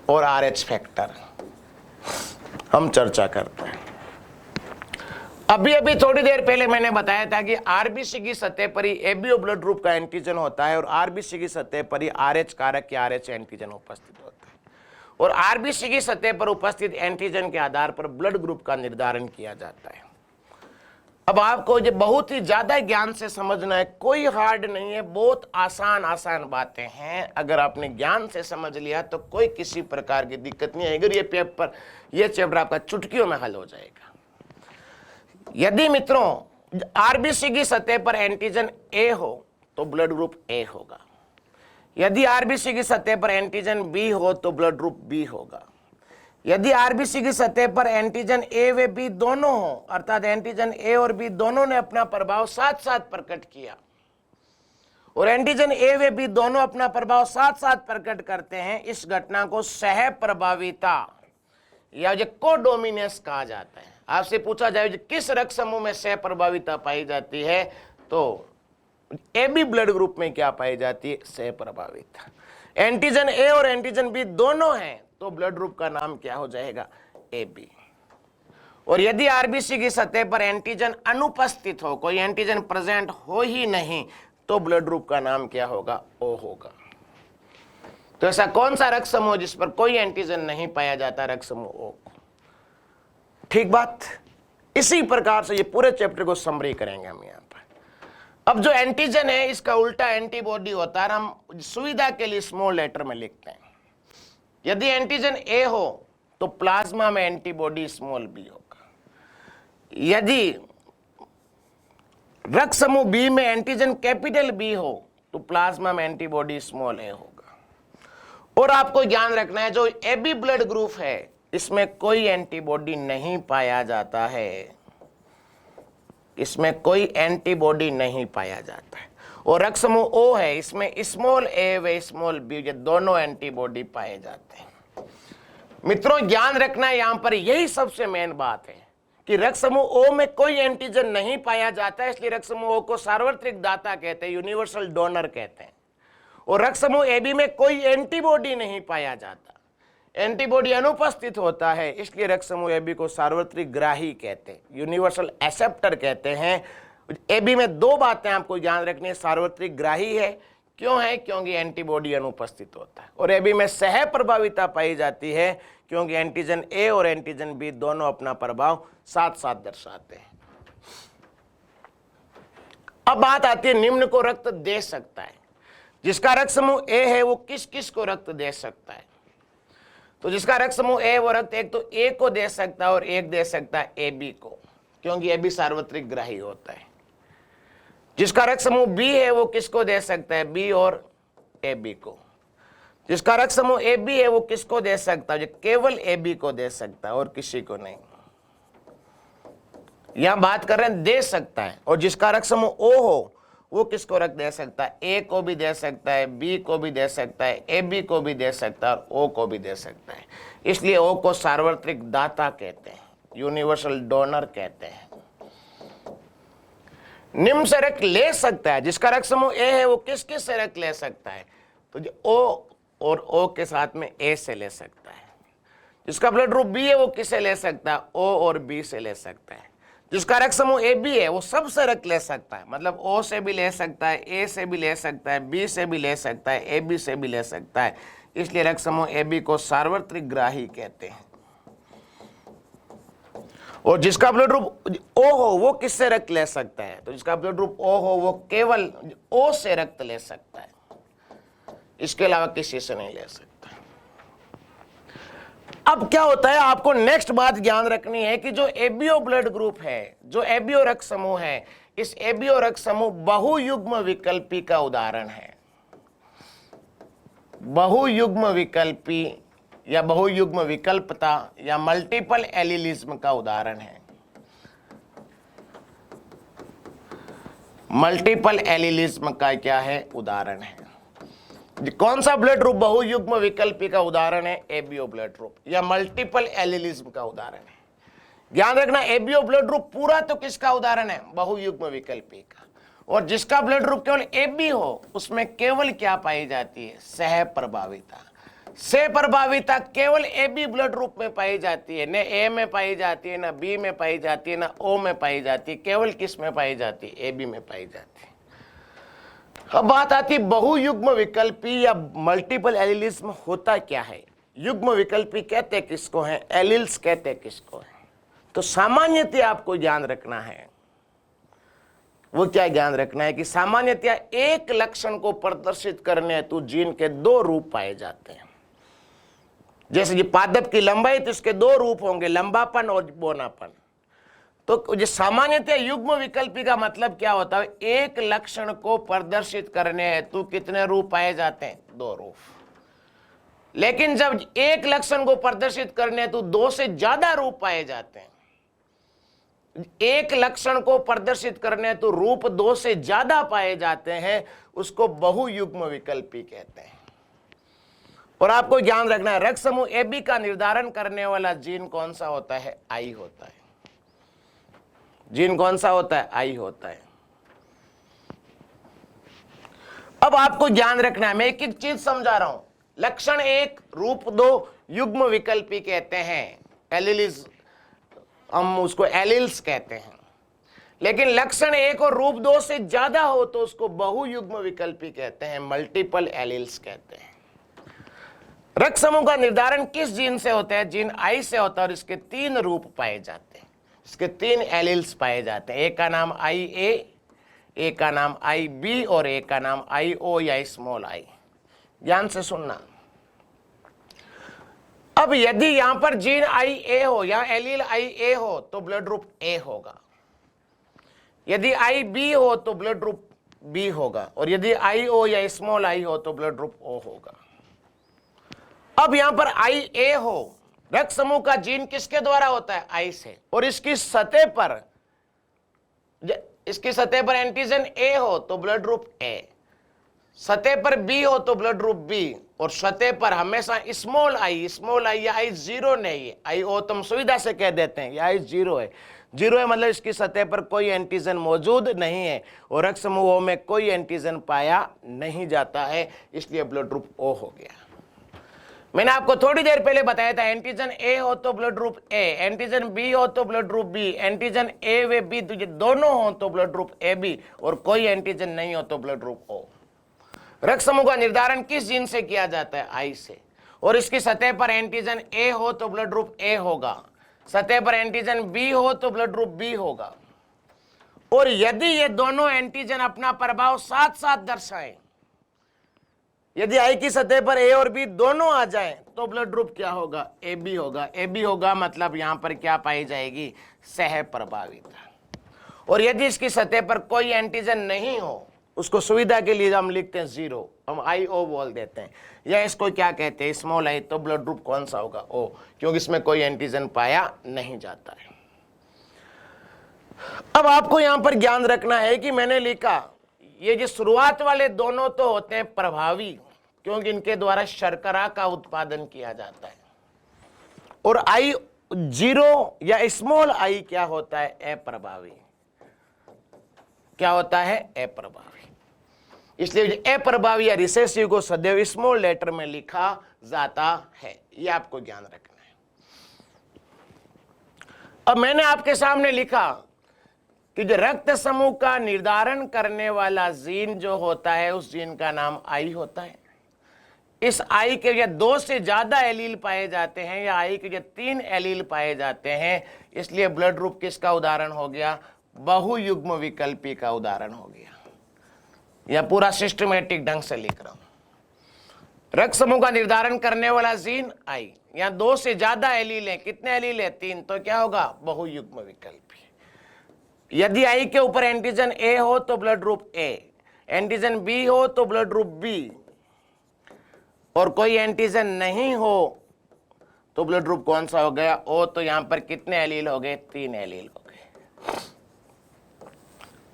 और आरएच फैक्टर हम चर्चा करते हैं। अभी अभी थोड़ी देर पहले मैंने बताया था कि आरबीसी की सतह पर ही एबीओ ब्लड ग्रुप का एंटीजन होता है और आरबीसी की सतह पर ही आरएच कारक या आरएच एंटीजन उपस्थित होता है, और आरबीसी की सतह पर उपस्थित एंटीजन के आधार पर ब्लड ग्रुप का निर्धारण किया जाता है। अब आपको ये बहुत ही ज्यादा ज्ञान से समझना है, कोई हार्ड नहीं है, बहुत आसान आसान बातें हैं। अगर आपने ज्ञान से समझ लिया तो कोई किसी प्रकार की दिक्कत नहीं आएगी। ये चैप्टर आपका चुटकियों में हल हो जाएगा। यदि मित्रों आरबीसी की सतह पर एंटीजन ए हो तो ब्लड ग्रुप ए होगा, यदि आरबीसी की सतह पर एंटीजन बी हो तो ब्लड ग्रुप बी होगा, यदि आरबीसी की सतह पर एंटीजन ए व बी दोनों हो, अर्थात एंटीजन ए और बी दोनों ने अपना प्रभाव साथ साथ प्रकट किया, और एंटीजन ए व बी दोनों अपना प्रभाव साथ साथ प्रकट करते हैं, इस घटना को सह प्रभाविता या जो कोडोमिनेंस कहा जाता है। आपसे पूछा जाए किस रक्त समूह में सह प्रभाविता पाई जाती है, तो एबी ब्लड ग्रुप में क्या पाई जाती है, सह प्रभाविता। एंटीजन ए और एंटीजन बी दोनों हैं तो ब्लड ग्रुप का नाम क्या हो जाएगा, एबी। और यदि आरबीसी की सतह पर एंटीजन अनुपस्थित हो, कोई एंटीजन प्रेजेंट हो ही नहीं, तो ब्लड ग्रुप का नाम क्या होगा, ओ होगा। तो ऐसा कौन सा रक्त समूह जिस पर कोई एंटीजन नहीं पाया जाता, रक्त समूह ओ। ठीक बात। इसी प्रकार से ये पूरे चैप्टर को समरी करेंगे हम यहाँ पर। अब जो एंटीजन है इसका उल्टा एंटीबॉडी होता है, हम सुविधा के लिए स्मॉल लेटर में लिखते हैं। यदि एंटीजन ए हो तो प्लाज्मा में एंटीबॉडी स्मॉल बी होगा, यदि रक्त समूह बी में एंटीजन कैपिटल बी हो तो प्लाज्मा में एंटीबॉडी स्मॉल ए होगा। और आपको ध्यान रखना है जो एबी ब्लड ग्रुप है इसमें कोई एंटीबॉडी नहीं पाया जाता है, इसमें कोई एंटीबॉडी नहीं पाया जाता है। और रक्त समूह ओ है, इसमें स्मॉल ए व स्मॉल बी ये दोनों एंटीबॉडी पाए जाते हैं। मित्रों ध्यान रखना है, यहां पर यही सबसे मेन बात है कि रक्त समूह ओ में कोई एंटीजन नहीं पाया जाता है, इसलिए रक्त समूह ओ को सार्वत्रिक दाता कहते हैं, यूनिवर्सल डोनर कहते हैं। और रक्त समूह ए बी में कोई एंटीबॉडी नहीं पाया जाता, एंटीबॉडी अनुपस्थित होता है, इसलिए रक्त समूह ए बी को सार्वत्रिक ग्राही कहते हैं, यूनिवर्सल एक्सेप्टर कहते हैं। ए बी में दो बातें आपको याद रखनी है, सार्वत्रिक ग्राही है, क्यों है, क्योंकि एंटीबॉडी अनुपस्थित होता है, और ए बी में सह प्रभाविता पाई जाती है क्योंकि एंटीजन ए और एंटीजन बी दोनों अपना प्रभाव साथ साथ दर्शाते हैं। अब बात आती है निम्न को रक्त दे सकता है। जिसका रक्त समूह ए है वो किस किस को रक्त दे सकता है? तो जिसका रक्त समूह ए वो रक्त एक तो ए को दे सकता है और एक दे सकता है ए बी को, क्योंकि ए बी सार्वत्रिक ग्राही होता है। जिसका रक्त समूह बी है वो किसको दे सकता है? बी और ए बी को। जिसका रक्त समूह ए बी है वो किसको दे सकता है? केवल ए बी को दे सकता है और किसी को नहीं। यहां बात कर रहे हैं दे सकता है। और जिसका रक्त समूह ओ हो वो किसको रक्त दे सकता है? ए को भी दे सकता है, बी को भी दे सकता है, ए बी को भी दे सकता है और ओ को भी दे सकता है। इसलिए ओ को सार्वत्रिक दाता कहते हैं, यूनिवर्सल डोनर कहते हैं। निम्न से रक्त ले सकता है। जिसका रक्त समूह ए है वो किस किस से रक्त ले सकता है? तो जो ओ और ओ के साथ में ए से ले सकता है। जिसका ब्लड ग्रुप बी है वो किससे ले सकता है? ओ और बी से ले सकता है। जिसका रक्त समूह ए बी है वो सबसे रक्त ले सकता है, मतलब ओ से भी ले सकता है, ए से भी ले सकता है, बी से भी ले सकता है, ए बी से भी ले सकता है। इसलिए रक्त समूह ए बी को सार्वत्रिक ग्राही कहते हैं। और जिसका ब्लड ग्रुप ओ हो वो किससे रक्त ले सकता है? तो जिसका ब्लड ग्रुप ओ हो वो केवल ओ से रक्त ले सकता है, इसके अलावा किसी से नहीं ले सकता। अब क्या होता है, आपको नेक्स्ट बात ध्यान रखनी है कि जो एबीओ ब्लड ग्रुप है, जो एबीओ रक्त समूह है, इस एबीओ रक्त समूह बहुयुग्म विकल्पी का उदाहरण है। बहुयुग्म विकल्पी या बहुयुग्म विकल्पता या मल्टीपल एलिलिज्म का उदाहरण है। मल्टीपल एलिलिज्म का क्या है? उदाहरण है। कौन सा ब्लड ग्रुप बहुयुग्म विकल्पी का उदाहरण है? एबीओ ब्लड ग्रुप या मल्टीपल एलिलिज्म का उदाहरण है। ध्यान रखना, एबीओ ब्लड ग्रुप पूरा तो किसका उदाहरण है? बहुयुग्म विकल्पी का। और जिसका ब्लड ग्रुप केवल एबी हो उसमें केवल क्या पाई जाती है? सह प्रभाविता। सह प्रभाविता केवल एबी ब्लड ग्रुप में पाई जाती है, न ए में पाई जाती है, न बी में पाई जाती है, न ओ में पाई जाती है। केवल किस में पाई जाती है? एबी में पाई जाती है। अब बात आती है बहुयुग्म विकल्पी या मल्टीपल एलिलिज्म होता क्या है? युग्म विकल्पी कहते किसको है? एलिल्स कहते किसको है? तो सामान्यतः आपको ध्यान रखना है, वो क्या ध्यान रखना है कि सामान्यतः एक लक्षण को प्रदर्शित करने हेतु जीन के दो रूप पाए जाते हैं। जैसे ये पादप की लंबाई, तो इसके दो रूप होंगे, लंबापन और बोनापन। तो जो सामान्यतः युग्म विकल्पी का मतलब क्या होता है? एक लक्षण को प्रदर्शित करने हेतु कितने रूप पाए जाते हैं? दो रूप। लेकिन जब एक लक्षण को प्रदर्शित करने हेतु दो से ज्यादा रूप पाए जाते हैं, एक लक्षण को प्रदर्शित करने हेतु रूप दो से ज्यादा पाए जाते हैं, उसको बहुयुग्म विकल्पी कहते हैं। और आपको ध्यान रखना है, रक्त समूह एबी का निर्धारण करने वाला जीन कौन सा होता है? आई होता है। जीन कौन सा होता है? आई होता है। अब आपको ध्यान रखना है, मैं एक एक चीज समझा रहा हूं। लक्षण एक, रूप दो, युग्म विकल्पी कहते हैं, एलिलिज, हम उसको एलिल्स कहते हैं। लेकिन लक्षण एक और रूप दो से ज्यादा हो तो उसको बहुयुग्म विकल्पी कहते हैं, मल्टीपल एलिल्स कहते हैं। रक्त समूह का निर्धारण किस जीन से होता है? जीन आई से होता है। और इसके तीन रूप पाए जाते हैं, इसके तीन एलिल्स पाए जाते हैं। एक का नाम आई ए, एक का नाम आई बी और एक का नाम आई ओ या स्मॉल आई। ध्यान से सुनना। अब यदि यहां पर जीन आई ए हो या एलील आई ए हो तो ब्लड ग्रुप ए होगा। यदि आई बी हो तो ब्लड ग्रुप बी होगा। और यदि आई ओ या स्मॉल आई हो तो ब्लड ग्रुप ओ होगा। अब यहां पर आई ए हो, रक्त समूह का जीन किसके द्वारा होता है? आई से। और इसकी सतह पर एंटीजन ए हो तो ब्लड ग्रुप ए, सतह पर बी हो तो ब्लड ग्रुप बी, और सतह पर हमेशा स्मॉल आई या आई जीरो नहीं है। आई ओ तुम सुविधा से कह देते हैं, या आई जीरो है। जीरो है मतलब इसकी सतह पर कोई एंटीजन मौजूद नहीं है और रक्त समूहों में कोई एंटीजन पाया नहीं जाता है, इसलिए ब्लड ग्रुप ओ हो गया। मैंने आपको थोड़ी देर पहले बताया था, एंटीजन ए हो तो blood group A, antigen B हो तो blood group B, antigen A व बी दोनों हो तो ब्लड ग्रुप ए बी, और कोई एंटीजन नहीं हो तो ब्लड ग्रुप ओ। रक्त समूह का निर्धारण किस जीन से किया जाता है? आई से। और इसकी सतह पर एंटीजन ए हो तो ब्लड ग्रुप ए होगा, सतह पर एंटीजन बी हो तो ब्लड ग्रुप बी होगा। और यदि ये दोनों एंटीजन अपना प्रभाव साथ साथ दर्शाएं, यदि आई की सतह पर ए और बी दोनों आ जाएं, तो ब्लड ग्रुप क्या होगा? ए बी होगा। ए बी होगा मतलब यहां पर क्या पाई जाएगी? सह प्रभाविता। और यदि इसकी सतह पर कोई एंटीजन नहीं हो, उसको सुविधा के लिए हम लिखते हैं जीरो, हम IO बोल देते हैं, या इसको क्या कहते हैं? Small I. तो ब्लड ग्रुप कौन सा होगा? O, क्योंकि इसमें कोई एंटीजन पाया नहीं जाता है। अब आपको यहां पर ज्ञान रखना है कि मैंने लिखा ये जो शुरुआत वाले दोनों तो होते हैं प्रभावी, क्योंकि इनके द्वारा शर्करा का उत्पादन किया जाता है, और आई जीरो या स्मॉल आई क्या होता है? अप्रभावी। क्या होता है? अप्रभावी। इसलिए अप्रभावी या रिसेसिव को सदैव स्मॉल लेटर में लिखा जाता है, यह आपको ज्ञान रखना है। अब मैंने आपके सामने लिखा कि जो रक्त समूह का निर्धारण करने वाला जीन जो होता है, उस जीन का नाम आई होता है। इस आई के या 2 से ज्यादा एलील पाए जाते हैं, या आई के 3 एलील पाए जाते हैं, इसलिए ब्लड ग्रुप किसका उदाहरण हो गया? बहुयुग्म विकल्पी का उदाहरण हो गया। यह पूरा सिस्टमेटिक ढंग से लिख रहा हूं। रक्त समूह का निर्धारण करने वाला जीन आई, यहां 2 से ज्यादा एलील है। कितने एलील है? 3, तो क्या होगा? बहुयुग्म विकल्पी। यदि आई के ऊपर एंटीजन ए हो तो blood group A, antigen B हो तो ब्लड ग्रुप बी, और कोई एंटीजन नहीं हो तो ब्लड ग्रुप कौन सा हो गया? ओ। तो यहां पर कितने एलील हो गए? 3 एलील हो गए।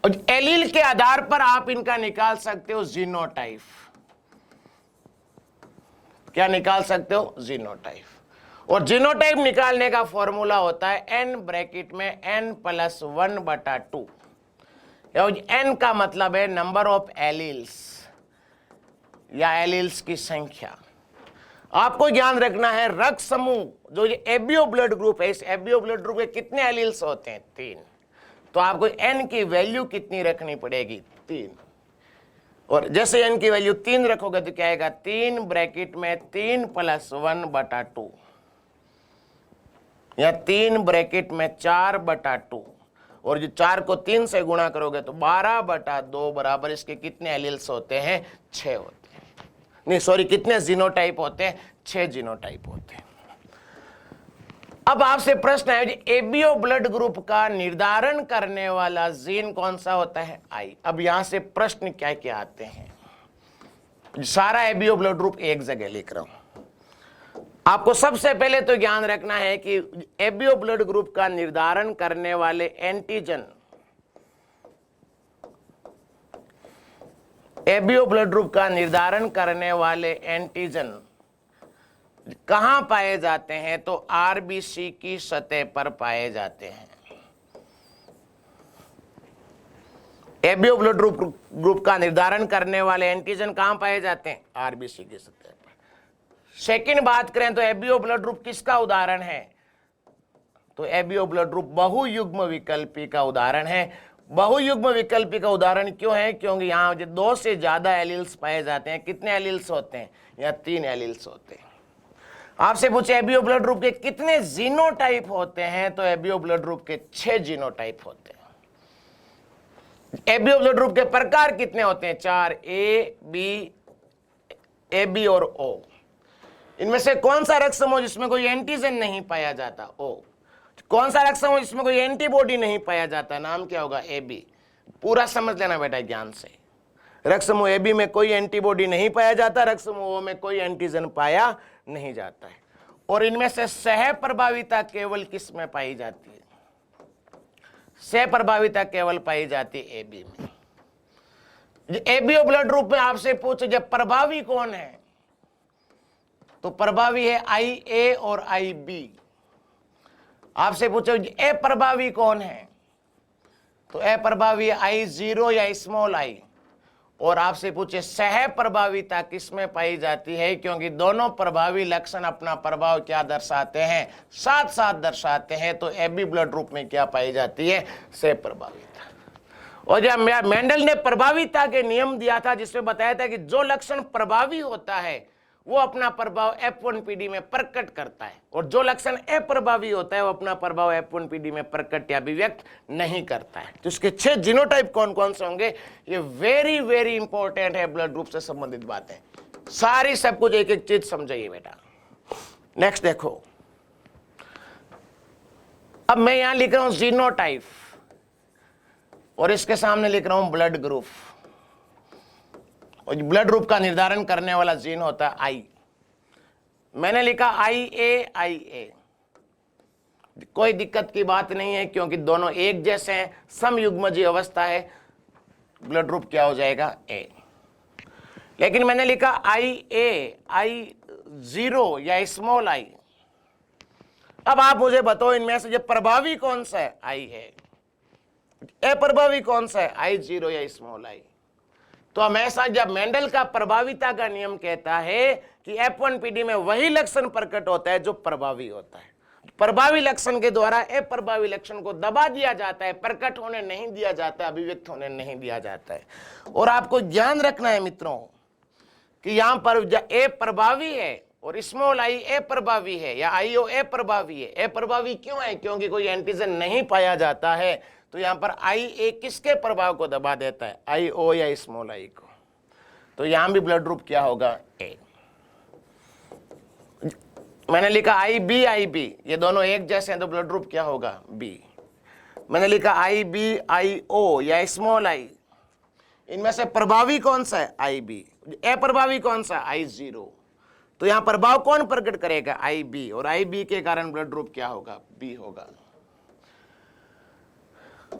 और एलील के आधार पर आप इनका निकाल सकते हो जीनोटाइप। क्या निकाल सकते हो? जीनोटाइप। और जीनोटाइप निकालने का फॉर्मूला होता है n ब्रैकेट में n+1/2। n का मतलब है नंबर ऑफ एलील्स या एलील्स की संख्या। आपको ध्यान रखना है रक्त समूह जो ये एबीओ ब्लड ग्रुप है, इस एबीओ ब्लड ग्रुप के कितने एलील्स होते हैं? 3। तो आपको n की वैल्यू कितनी रखनी पड़ेगी? 3। और जैसे n की वैल्यू 3 रखोगे तो क्या आएगा? 3 ब्रैकेट में 3+1/2, या 3 ब्रैकेट में 4/2, और जो 4 को 3 से गुणा करोगे तो 12/2 बराबर इसके कितने एलील्स होते हैं? 6 होते हैं। नहीं सॉरी, कितने जीनोटाइप होते हैं? 6 जीनोटाइप होते हैं। अब आपसे प्रश्न है, एबीओ ब्लड ग्रुप का निर्धारण करने वाला जीन कौन सा होता है? आई। अब यहां से प्रश्न क्या क्या आते हैं? सारा एबीओ ब्लड ग्रुप एक जगह लिख रहा हूं। आपको सबसे पहले तो ज्ञान रखना है कि एबीओ ब्लड ग्रुप का निर्धारण करने वाले एंटीजन, एबीओ ब्लड ग्रुप का निर्धारण करने वाले एंटीजन कहां पाए जाते हैं? तो आरबीसी की सतह पर पाए जाते हैं। एबीओ ब्लड ग्रुप का निर्धारण करने वाले एंटीजन कहां पाए जाते हैं? आरबीसी की सतह पर। सेकंड बात करें तो एबीओ ब्लड ग्रुप किसका उदाहरण है? तो एबीओ ब्लड ग्रुप बहुयुग्म विकल्पी का उदाहरण है। बहुयुग्म विकल्पी का उदाहरण क्यों है? क्योंकि यहां 2 से ज्यादा एलील्स पाए जाते हैं। कितने एलील्स होते हैं? या 3 एलील्स होते हैं। आपसे पूछे एबीओ ब्लड ग्रुप के कितने जीनोटाइप होते हैं? तो एबीओ ब्लड ग्रुप के 6 जीनोटाइप होते हैं। एबीओ ब्लड ग्रुप के प्रकार कितने होते हैं? 4, ए बी और ओ। इनमें से कौन सा रक्त समूह जिसमें कोई एंटीजन नहीं पाया जाता? ओ। कौन सा रक्त समूह जिसमें कोई एंटीबॉडी नहीं पाया जाता? नाम क्या होगा? A B. पूरा समझ लेना बेटा ज्ञान से। रक्त समूह ए बी में कोई एंटीबॉडी नहीं पाया जाता, रक्त समूह में कोई एंटीजन पाया नहीं जाता है। और इनमें से सह प्रभाविता केवल किस में पाई जाती है? सह प्रभाविता केवल पाई जाती है ए बी में। एबीओ ब्लड ग्रुप में आपसे पूछो जब प्रभावी कौन है, तो प्रभावी है आई ए और आई बी। आपसे पूछो अप्रभावी कौन है, तो अप्रभावी आई जीरो या स्मॉल आई। और आपसे पूछे सह प्रभाविता किसमें पाई जाती है, क्योंकि दोनों प्रभावी लक्षण अपना प्रभाव क्या दर्शाते हैं? साथ साथ दर्शाते हैं। तो एबी ब्लड ग्रुप में क्या पाई जाती है? सह प्रभाविता। और जब मेंडल ने प्रभाविता के नियम दिया था जिसमें बताया था कि जो लक्षण प्रभावी होता है वो अपना प्रभाव F1PD में प्रकट करता है, और जो लक्षण अप्रभावी होता है वो अपना प्रभाव F1PD में प्रकट या अभिव्यक्त नहीं करता है। तो इसके 6 जीनोटाइप कौन कौन से होंगे, ये वेरी वेरी इंपॉर्टेंट है, ब्लड ग्रुप से संबंधित बातें सारी, सब कुछ एक एक चीज समझिए बेटा। नेक्स्ट देखो, अब मैं यहां लिख रहा हूं जीनोटाइप और इसके सामने लिख रहा हूं ब्लड ग्रुप, और ब्लड ग्रुप का निर्धारण करने वाला जीन होता है आई। मैंने लिखा IA। कोई दिक्कत की बात नहीं है क्योंकि दोनों एक जैसे हैं, समयुग्मजीय अवस्था है, ब्लड ग्रुप क्या हो जाएगा ए। लेकिन मैंने लिखा I0 या स्मॉल आई। अब आप मुझे बताओ इनमें से जो प्रभावी कौन सा है, आई है, अप्रभावी कौन सा है, I0 या स्मॉल आई। तो हमेशा जब मेंडल का प्रभाविता का नियम कहता है कि F1PD में वही लक्षण प्रकट होता है जो प्रभावी होता है, प्रभावी लक्षण के द्वारा अप्रभावी लक्षण को दबा दिया जाता है, प्रकट होने नहीं दिया जाता, अभिव्यक्त होने नहीं दिया जाता है। और आपको ध्यान रखना है मित्रों कि यहां पर ए प्रभावी है और स्मॉल आई अप्रभावी है या IO अप्रभावी है। अप्रभावी क्यों है, क्योंकि कोई एंटीजन नहीं पाया जाता है, तो यहां पर IA किसके प्रभाव को दबा देता है, IO या स्मॉल आई को। तो यहां भी ब्लड ग्रुप क्या होगा, ए। मैंने लिखा IB, ये दोनों एक जैसे हैं तो ब्लड ग्रुप क्या होगा, बी। मैंने लिखा IBIO या स्मॉल आई, इनमें से प्रभावी कौन सा है, IB, अप्रभावी कौन सा, I0। तो यहां प्रभाव कौन प्रकट करेगा, IB, और IB के कारण ब्लड ग्रुप क्या होगा, बी होगा।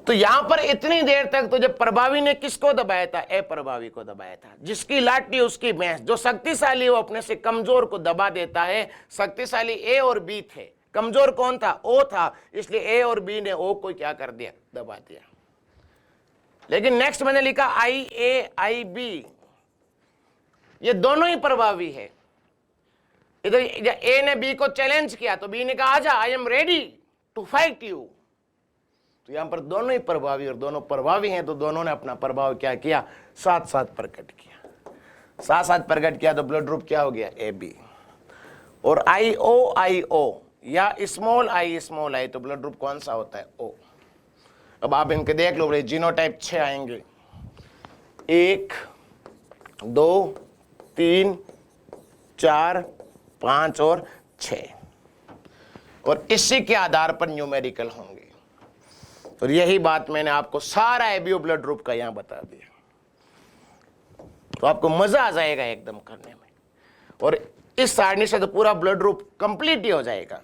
तो यहां पर इतनी देर तक तो जब प्रभावी ने किसको दबाया था, अप्रभावी को दबाया था। जिसकी लाठी उसकी भैंस, जो शक्तिशाली वो अपने से कमजोर को दबा देता है। शक्तिशाली ए और बी थे, कमजोर कौन था, ओ था, इसलिए ए और बी ने ओ को क्या कर दिया, दबा दिया। लेकिन नेक्स्ट मैंने लिखा IA IB, ये दोनों ही प्रभावी है। इधर ए ने बी को चैलेंज किया तो बी ने कहा आजा, I am ready to fight you. तो यहां पर दोनों ही प्रभावी और दोनों प्रभावी हैं, तो दोनों ने अपना प्रभाव क्या किया, साथ साथ प्रकट किया, साथ साथ प्रकट किया। तो ब्लड ग्रुप क्या हो गया, AB। और IO या स्मॉल आई, तो ब्लड ग्रुप कौन सा होता है, O। अब आप इनके देख लो, जीनोटाइप 6 आएंगे, 1 2 3 4 5 और 6, और इसी के आधार पर न्यूमेरिकल होंगे। और यही बात मैंने आपको सारा एबीओ ब्लड ग्रुप का यहां बता दिया, तो आपको मजा आ जाएगा एकदम करने में। और इस सारणी से तो पूरा ब्लड ग्रुप कंप्लीट ही हो जाएगा।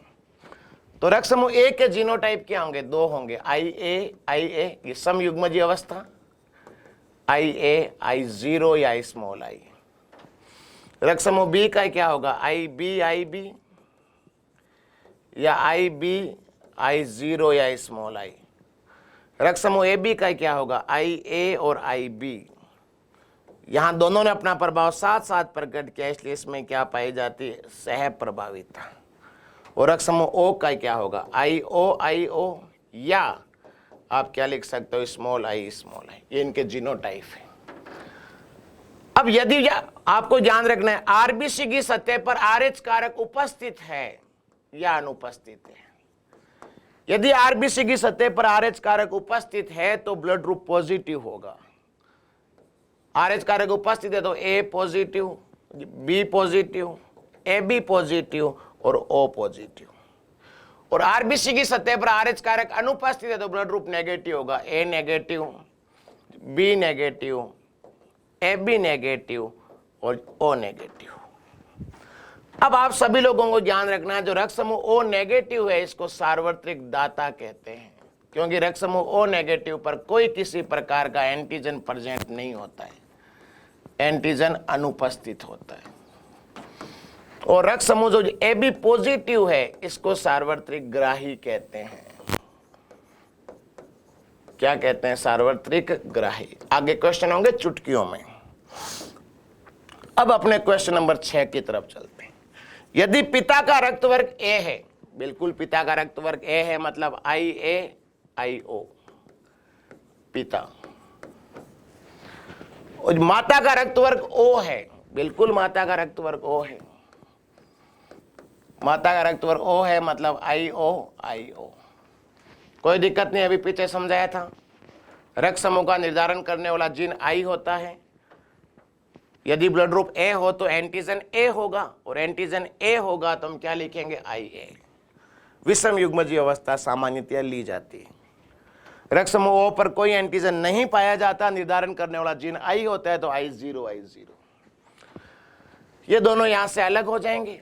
तो रक्त समूह ए के जीनोटाइप क्या होंगे, 2 होंगे, IA ये समयुग्मजीय अवस्था, IA I0 या स्मॉल आई। रक्त समूह बी का क्या होगा, IB या IB I0 या स्मॉल आई। रक्त समूह AB का क्या होगा, IA और IB। यहां दोनों ने अपना प्रभाव साथ साथ प्रकट किया, इसलिए इसमें क्या पाई जाती है, सह प्रभाविता। और रक्त समूह O का क्या होगा, IO या आप क्या लिख सकते हो, स्मॉल आई। ये इनके जीनोटाइप है। अब यदि आपको ध्यान रखना है, आरबीसी की सतह पर RH कारक उपस्थित है या अनुपस्थित है। यदि आरबीसी की सतह पर RH कारक उपस्थित है तो ब्लड ग्रुप पॉजिटिव होगा। RH कारक उपस्थित है तो A positive, B positive, AB positive और O पॉजिटिव। और आरबीसी की सतह पर RH कारक अनुपस्थित है तो ब्लड ग्रुप नेगेटिव होगा, A negative, B negative, AB negative और O नेगेटिव। अब आप सभी लोगों को ध्यान रखना है, जो रक्त समूह O नेगेटिव है इसको सार्वत्रिक दाता कहते हैं, क्योंकि रक्त समूह O नेगेटिव पर कोई किसी प्रकार का एंटीजन प्रेजेंट नहीं होता है, एंटीजन अनुपस्थित होता है। और रक्त समूह जो AB पॉजिटिव है इसको सार्वत्रिक ग्राही कहते हैं। क्या कहते हैं, सार्वत्रिक ग्राही। आगे क्वेश्चन होंगे चुटकियों में। अब अपने क्वेश्चन नंबर 6 की तरफ चलते हैं। यदि पिता का रक्त वर्ग A है, बिल्कुल पिता का रक्त वर्ग A है, मतलब IA पिता, और माता का रक्त वर्ग O है, बिल्कुल माता का रक्त वर्ग O है, माता का रक्त वर्ग O है, मतलब IO। कोई दिक्कत नहीं, अभी पीछे समझाया था। रक्त समूह का निर्धारण करने वाला जीन I होता है। यदि ब्लड ग्रुप A हो तो एंटीजन A होगा, और एंटीजन A होगा तो हम क्या लिखेंगे, IA। विषम युग्मजीय अवस्था सामान्यतया ली जाती है। रक्त समूह O पर कोई एंटीजन नहीं पाया जाता, निर्धारण करने वाला जीन I होता है, तो I0। ये दोनों यहां से अलग हो जाएंगे।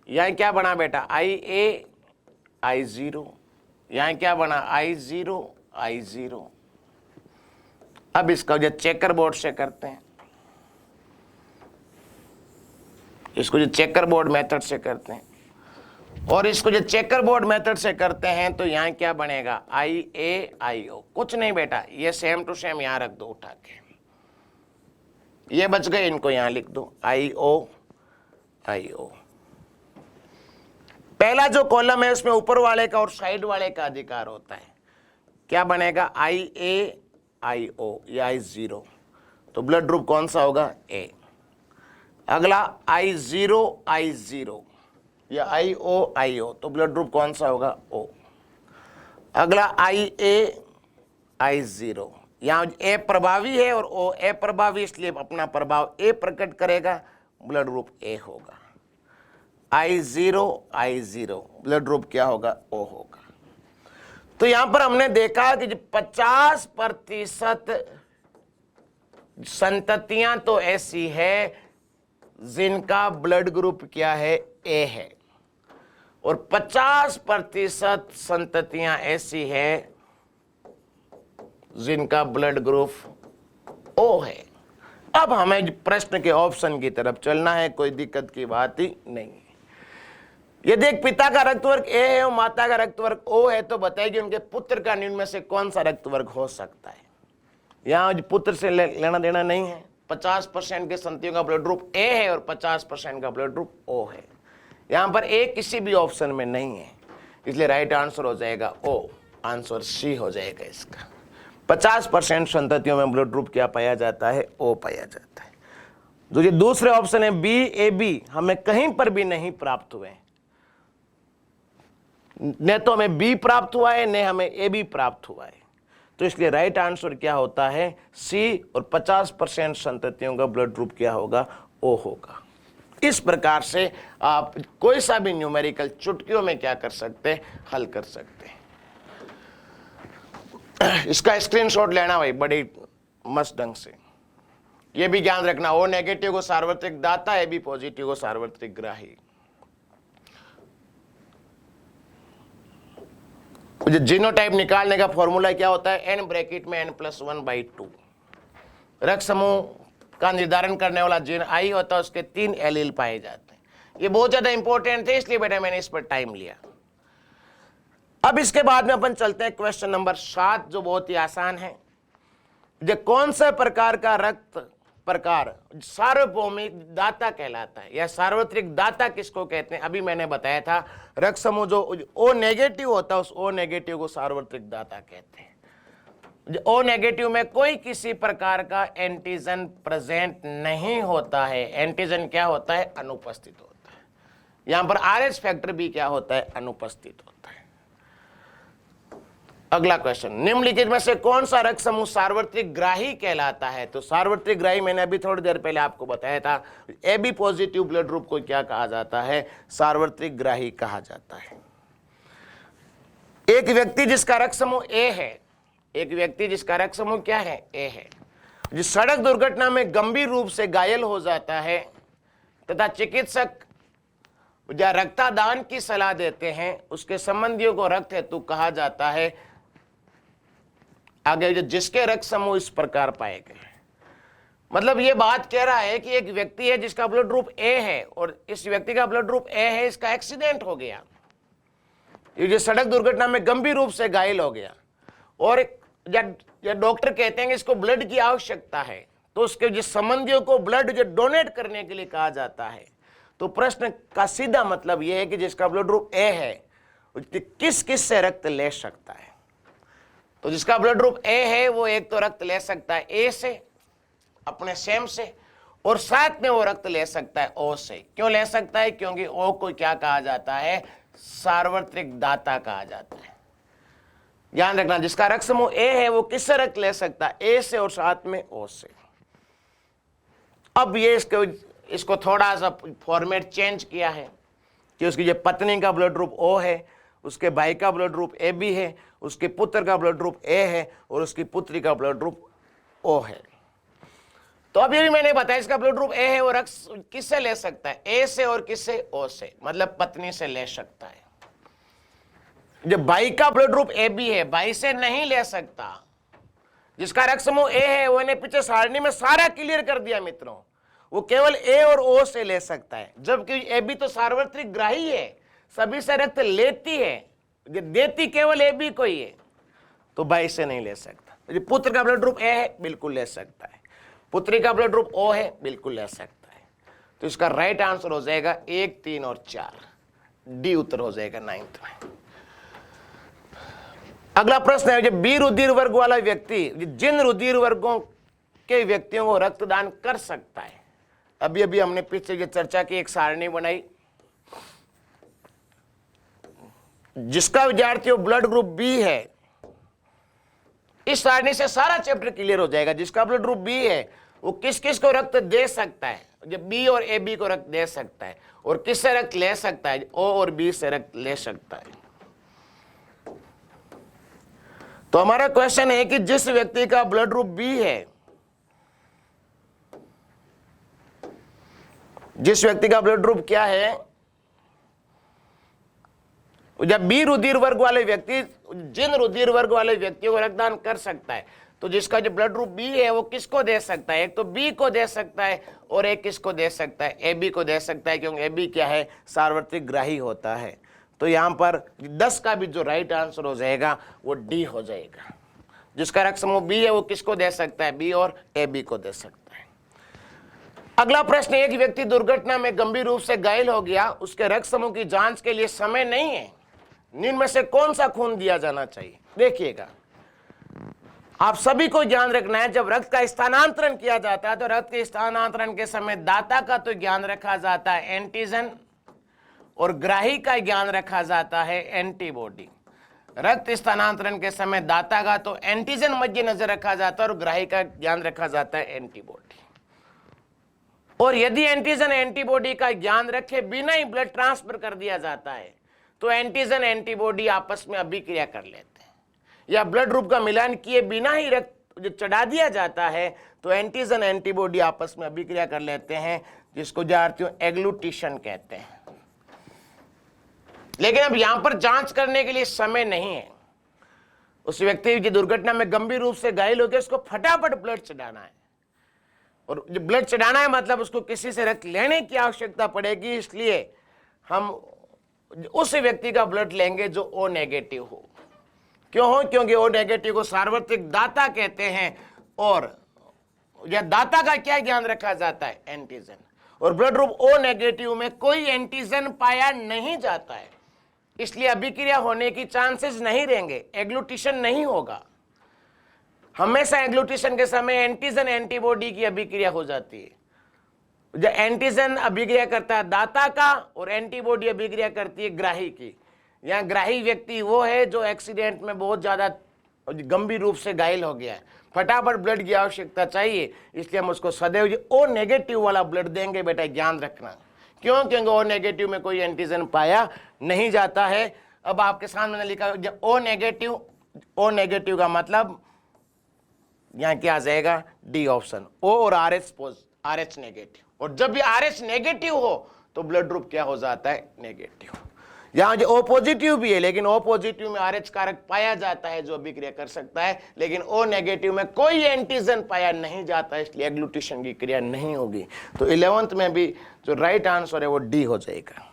यहां क्या बना बेटा, IA I0, यहां क्या बना, I0। अब इसका जो चेकर बोर्ड से करते हैं, इसको जो चेकर बोर्ड मेथड से करते हैं, और इसको जो चेकर बोर्ड मेथड से करते हैं, तो यहां क्या बनेगा, IAIO। कुछ नहीं बेटा, ये सेम टू सेम यहां रख दो उठा के, ये बच गए, इनको यहां लिख दो, IO। पहला जो कॉलम है उसमें ऊपर वाले का और साइड वाले का अधिकार होता है। क्या बनेगा, IAIO या I0, तो ब्लड ग्रुप कौन सा होगा, A। अगला I0 या IO, तो ब्लड ग्रुप कौन सा होगा, O। अगला I0, यहाँ A प्रभावी है और O अप्रभावी, इसलिए अपना प्रभाव A प्रकट करेगा, ब्लड ग्रुप A होगा। I0 ब्लड ग्रुप क्या होगा, O होगा। तो यहां पर हमने देखा कि 50% संततियां तो ऐसी है जिनका ब्लड ग्रुप क्या है, A है, और 50% संततियां ऐसी है जिनका ब्लड ग्रुप O है। अब हमें प्रश्न के ऑप्शन की तरफ चलना है, कोई दिक्कत की बात ही नहीं है। यदि एक पिता का रक्तवर्ग A है और माता का रक्तवर्ग O है, तो बताइए उनके पुत्र का निम्न में से कौन सा रक्तवर्ग हो सकता है। यहां पुत्र से लेना देना नहीं है। 50% के संततियों का ब्लड ग्रुप A है और 50% का ब्लड ग्रुप O है। यहां पर A किसी भी ऑप्शन में नहीं है, इसलिए राइट आंसर हो जाएगा O, आंसर C हो जाएगा इसका। 50% संततियों में ब्लड ग्रुप क्या पाया जाता है, O पाया जाता है। जो दूसरे ऑप्शन है BAB, हमें कहीं पर भी नहीं प्राप्त हुए, न तो हमें B प्राप्त हुआ है, न हमें AB प्राप्त हुआ है, तो इसलिए राइट आंसर क्या होता है, C, और 50% संततियों का ब्लड ग्रुप क्या होगा, O होगा। इस प्रकार से आप कोई सा भी न्यूमेरिकल चुटकियों में क्या कर सकते हैं, हल कर सकते हैं। इसका स्क्रीनशॉट लेना भाई बड़ी मस्त ढंग से। ये भी ध्यान रखना, O नेगेटिव को सार्वत्रिक दाता, AB पॉजिटिव को सार्वत्रिक ग्राही। जो जीनोटाइप निकालने का फॉर्मूला क्या होता है, n ब्रैकेट में n+1/2। रक्त समूह का निर्धारण करने वाला जीन I होता है, उसके 3 एलील पाए जाते हैं। ये बहुत ज्यादा इंपॉर्टेंट थे, इसलिए बेटा मैंने इस पर टाइम लिया। अब इसके बाद में अपन चलते हैं क्वेश्चन नंबर 7, जो बहुत ही आसान है। जो कौन से प्रकार का रक्त प्रकार सार्वभौमिक दाता कहलाता है, या सार्वत्रिक दाता किसको कहते हैं, अभी मैंने बताया था। रक्त समूह जो O नेगेटिव होता है, उस O नेगेटिव को सार्वत्रिक दाता कहते हैं। जो O नेगेटिव में कोई किसी प्रकार का एंटीजन प्रेजेंट नहीं होता है, एंटीजन क्या होता है, अनुपस्थित होता है। यहां पर RH फैक्टर भी क्या होता है, अनुपस्थित होता है। अगला क्वेश्चन, निम्नलिखित में से कौन सा रक्त समूह सार्वत्रिक ग्राही कहलाता है। तो सार्वत्रिक ग्राही मैंने अभी थोड़ी देर पहले आपको बताया था, AB पॉजिटिव ब्लड ग्रुप को क्या कहा जाता है, सार्वत्रिक ग्राही कहा जाता है। एक व्यक्ति जिसका रक्त समूह A है, एक व्यक्ति जिसका रक्त समूह क्या है, A है, जिस सड़क दुर्घटना में गंभीर रूप से घायल हो जाता है तथा चिकित्सक या रक्तदान की सलाह देते हैं, उसके संबंधियों को रक्त हेतु कहा जाता है। आगे जो जिसके रक्त समूह इस प्रकार पाए गए, मतलब ये बात कह रहा है कि एक व्यक्ति है जिसका ब्लड ग्रुप A है, और इस व्यक्ति का ब्लड ग्रुप A है, इसका एक्सीडेंट हो गया, ये सड़क दुर्घटना में गंभीर रूप से घायल हो गया, और या डॉक्टर कहते हैं कि इसको ब्लड की आवश्यकता है, तो उसके जिस संबंधियों को ब्लड जो डोनेट करने के लिए कहा जाता है। तो प्रश्न का सीधा मतलब यह है कि जिसका ब्लड ग्रुप A है किस किस से रक्त ले सकता है। तो जिसका ब्लड ग्रुप A है वो एक तो रक्त ले सकता है A से, अपने सेम से, और साथ में वो रक्त ले सकता है ओ से। क्यों ले सकता है? क्योंकि ओ को क्या कहा जाता है? सार्वत्रिक दाता कहा जाता है। ध्यान रखना, जिसका रक्त समूह ए है वो किससे रक्त ले सकता है? ए से और साथ में ओ से। अब ये इसको थोड़ा सा फॉर्मेट चेंज किया है कि उसकी जो पत्नी का ब्लड ग्रुप ओ है, उसके भाई का ब्लड ग्रुप ए बी है, उसके पुत्र का ब्लड ग्रुप ए है और उसकी पुत्री का ब्लड ग्रुप ओ है। तो अभी भी मैंने बताया इसका ब्लड ग्रुप ए है और रक्त किससे ले सकता है? ए से और किससे? ओ से, मतलब पत्नी से ले सकता है। जब भाई का ब्लड ग्रुप ए बी है, भाई से नहीं ले सकता। जिसका रक्त समूह ए है वो इन्हें पीछे सारणी में सारा क्लियर कर दिया मित्रों, वो केवल ए और ओ से ले सकता है। जबकि ए बी तो सार्वत्रिक ग्राही है, सभी से रक्त लेती है, देती केवल ए बी को ही है, तो भाई से नहीं ले सकता। पुत्र का ब्लड ग्रुप ए है, बिल्कुल ले सकता है। पुत्री का ब्लड ग्रुप ओ है, बिल्कुल ले सकता है। तो इसका राइट आंसर हो जाएगा 1, 3 और 4, डी उत्तर हो जाएगा 9th में। अगला प्रश्न है, जो बी रुधिर वर्ग वाला व्यक्ति जिन रुधिर वर्गों के व्यक्तियों को रक्तदान कर सकता है। अभी अभी हमने पीछे ये चर्चा की, एक सारणी बनाई जिसका विद्यार्थियों ब्लड ग्रुप बी है। इस सारणी से सारा चैप्टर क्लियर हो जाएगा। जिसका ब्लड ग्रुप बी है वो किस किस को रक्त दे सकता है? जब बी और ए बी को रक्त दे सकता है। और किससे रक्त ले सकता है? ओ और बी से रक्त ले सकता है। तो हमारा क्वेश्चन है कि जिस व्यक्ति का ब्लड ग्रुप बी है, जिस व्यक्ति का ब्लड ग्रुप क्या है, जब बी रुधिर वर्ग वाले व्यक्ति जिन रुधिर वर्ग वाले व्यक्तियों को रक्तदान कर सकता है, तो जिसका जो ब्लड ग्रुप बी है वो किसको दे सकता है? एक तो बी को दे सकता है और एक किसको दे सकता है? ए बी को दे सकता है, क्योंकि ए बी क्या है? सार्वत्रिक ग्राही होता है। तो यहां पर 10 का भी जो राइट आंसर हो जाएगा वो डी हो जाएगा। जिसका रक्त समूह बी है वो किसको दे सकता है? बी और ए बी को दे सकता है। अगला प्रश्न, एक व्यक्ति दुर्घटना में गंभीर रूप से घायल हो गया, उसके रक्त समूह की जांच के लिए समय नहीं है, निम्न में से कौन सा खून दिया जाना चाहिए? देखिएगा, आप सभी को ध्यान रखना है, जब रक्त का स्थानांतरण किया जाता है तो रक्त के स्थानांतरण के समय दाता का तो ज्ञान रखा जाता है एंटीजन और ग्राही का ज्ञान रखा जाता है एंटीबॉडी। रक्त स्थानांतरण के समय दाता का तो एंटीजन मध्य नजर रखा जाता है और ग्राही का ज्ञान रखा जाता है एंटीबॉडी। और यदि एंटीजन एंटीबॉडी का ज्ञान रखे बिना ही ब्लड ट्रांसफर कर दिया जाता है तो एंटीजन एंटीबॉडी आपस में अभिक्रिया कर लेते हैं, या ब्लड ग्रुप का मिलान किए बिना ही रक्त जो चढ़ा दिया जाता है तो एंटीजन एंटीबॉडी आपस में अभिक्रिया कर लेते हैं, जिसको विद्यार्थियों एग्लूटिशन कहते हैं। लेकिन अब यहां पर जांच करने के लिए समय नहीं है। उस व्यक्ति की दुर्घटना में गंभीर रूप से घायल हो गया, उसको फटाफट ब्लड चढ़ाना है, और जब ब्लड चढ़ाना है मतलब उसको किसी से रक्त लेने की आवश्यकता पड़ेगी, इसलिए हम उस व्यक्ति का ब्लड लेंगे जो ओ नेगेटिव हो। क्यों हो? क्योंकि ओ नेगेटिव को सार्वत्रिक दाता कहते हैं, और यह दाता का क्या ज्ञान रखा जाता है? एंटीजन। और ब्लड ग्रुप ओ नेगेटिव में कोई एंटीजन पाया नहीं जाता है, इसलिए अभिक्रिया होने की चांसेस नहीं रहेंगे, एग्लूटिशन नहीं होगा। हमेशा एग्लूटिशन के समय एंटीजन एंटीबॉडी की अभिक्रिया हो जाती है। जब एंटीजन अभिक्रिया करता है दाता का और एंटीबॉडी अभिक्रिया करती है ग्राही की। यहाँ ग्राही व्यक्ति वो है जो एक्सीडेंट में बहुत ज्यादा गंभीर रूप से घायल हो गया है, फटाफट ब्लड की आवश्यकता चाहिए, इसलिए हम उसको सदैव ओ नेगेटिव वाला ब्लड देंगे। बेटा ध्यान रखना, क्यों? क्योंकि ओ नेगेटिव में कोई एंटीजन पाया नहीं जाता है। अब आपके सामने लिखा जब ओ नेगेटिव का मतलब यहाँ क्या आ जाएगा? डी ऑप्शन, ओ और आर एच नेगेटिव। और जब भी आर एच नेगेटिव हो तो ब्लड ग्रुप क्या हो जाता है? नेगेटिव। यहाँ जो ओ पॉजिटिव भी है, लेकिन ओ पॉजिटिव में आर एच कारक पाया जाता है जो अभिक्रिया कर सकता है, लेकिन ओ नेगेटिव में कोई एंटीजन पाया नहीं जाता है, इसलिए एग्लूटिशन की क्रिया नहीं होगी। तो 11th में भी जो राइट आंसर है वो डी हो जाएगा।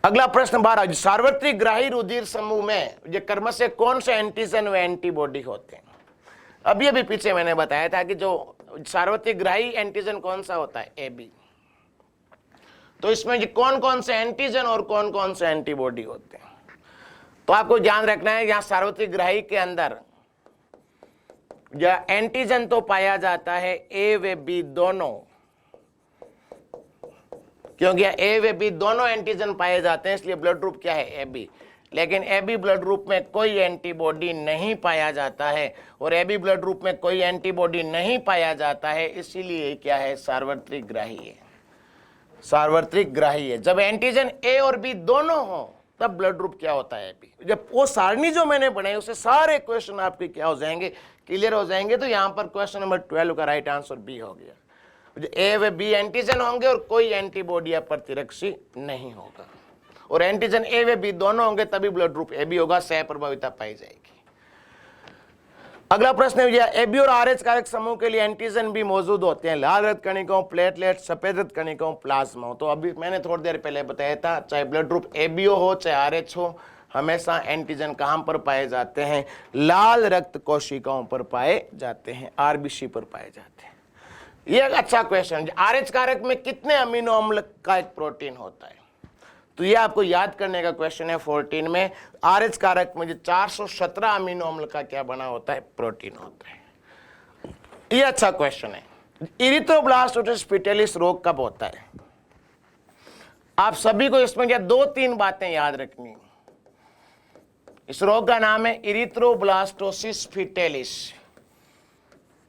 अगला प्रश्न 12, सार्वत्रिक ग्राही रुधिर समूह में ये कर्म से कौन से एंटीजन व एंटीबॉडी होते हैं? अभी पीछे मैंने बताया था कि जो सार्वत्रिक ग्राही एंटीजन कौन सा होता है? A B. तो इसमें कौन कौन से एंटीजन और कौन कौन से एंटीबॉडी होते हैं? तो आपको ध्यान रखना है, यहां सार्वत्रिक ग्राही के अंदर या एंटीजन तो पाया जाता है ए व बी दोनों, क्योंकि ए व बी दोनों एंटीजन पाए जाते हैं, इसलिए ब्लड ग्रुप क्या है, ए बी। लेकिन ए बी ब्लड ग्रुप में कोई एंटीबॉडी नहीं पाया जाता है, और ए बी ब्लड ग्रुप में कोई एंटीबॉडी नहीं पाया जाता है, इसीलिए क्या है, सार्वत्रिक ग्राही है। सार्वत्रिक ग्राही है। जब एंटीजन ए और बी दोनों हो तब ब्लड ग्रुप क्या होता है, बी। जब वो सारणी जो मैंने बनाई उससे सारे क्वेश्चन आपके क्या हो जाएंगे, क्लियर हो जाएंगे। तो यहां पर क्वेश्चन नंबर 12 का राइट आंसर बी हो गया। ए व बी एंटीजन होंगे और कोई एंटीबॉडी या प्रतिरक्षी नहीं होगा, और एंटीजन ए व बी दोनों होंगे तभी ब्लड ग्रुप ए बी होगा, सह प्रभाविता पाई जाएगी। अगला प्रश्न है, ए बी और आरएच कारक समूह के लिए एंटीजन भी मौजूद होते हैं, लाल रक्त कणिकाओं, प्लेटलेट, सफेद रक्त कणिकाओं, प्लाज्मा हो। तो अभी मैंने थोड़ी देर पहले बताया था, चाहे ब्लड ग्रुप ए बी हो चाहे आरएच हो, हमेशा एंटीजन कहां पर पाए जाते हैं, लाल रक्त कोशिकाओं पर पाए जाते हैं, आरबीसी पर पाए जाते हैं। ये एक अच्छा क्वेश्चन। आरएच कारक में कितने अमीनो अम्ल का एक प्रोटीन होता है, तो ये आपको याद करने का क्वेश्चन है। 14 में आरएच कारक में 417 अमीनो अम्ल का क्या बना होता है, प्रोटीन होता है। ये अच्छा क्वेश्चन है। इरिथ्रोब्लास्टोसिस फिटेलिस रोग कब होता है? आप सभी को इसमें क्या 2-3 बातें याद रखनी। इस रोग का नाम है इरिथ्रोब्लास्टोसिस फिटेलिस,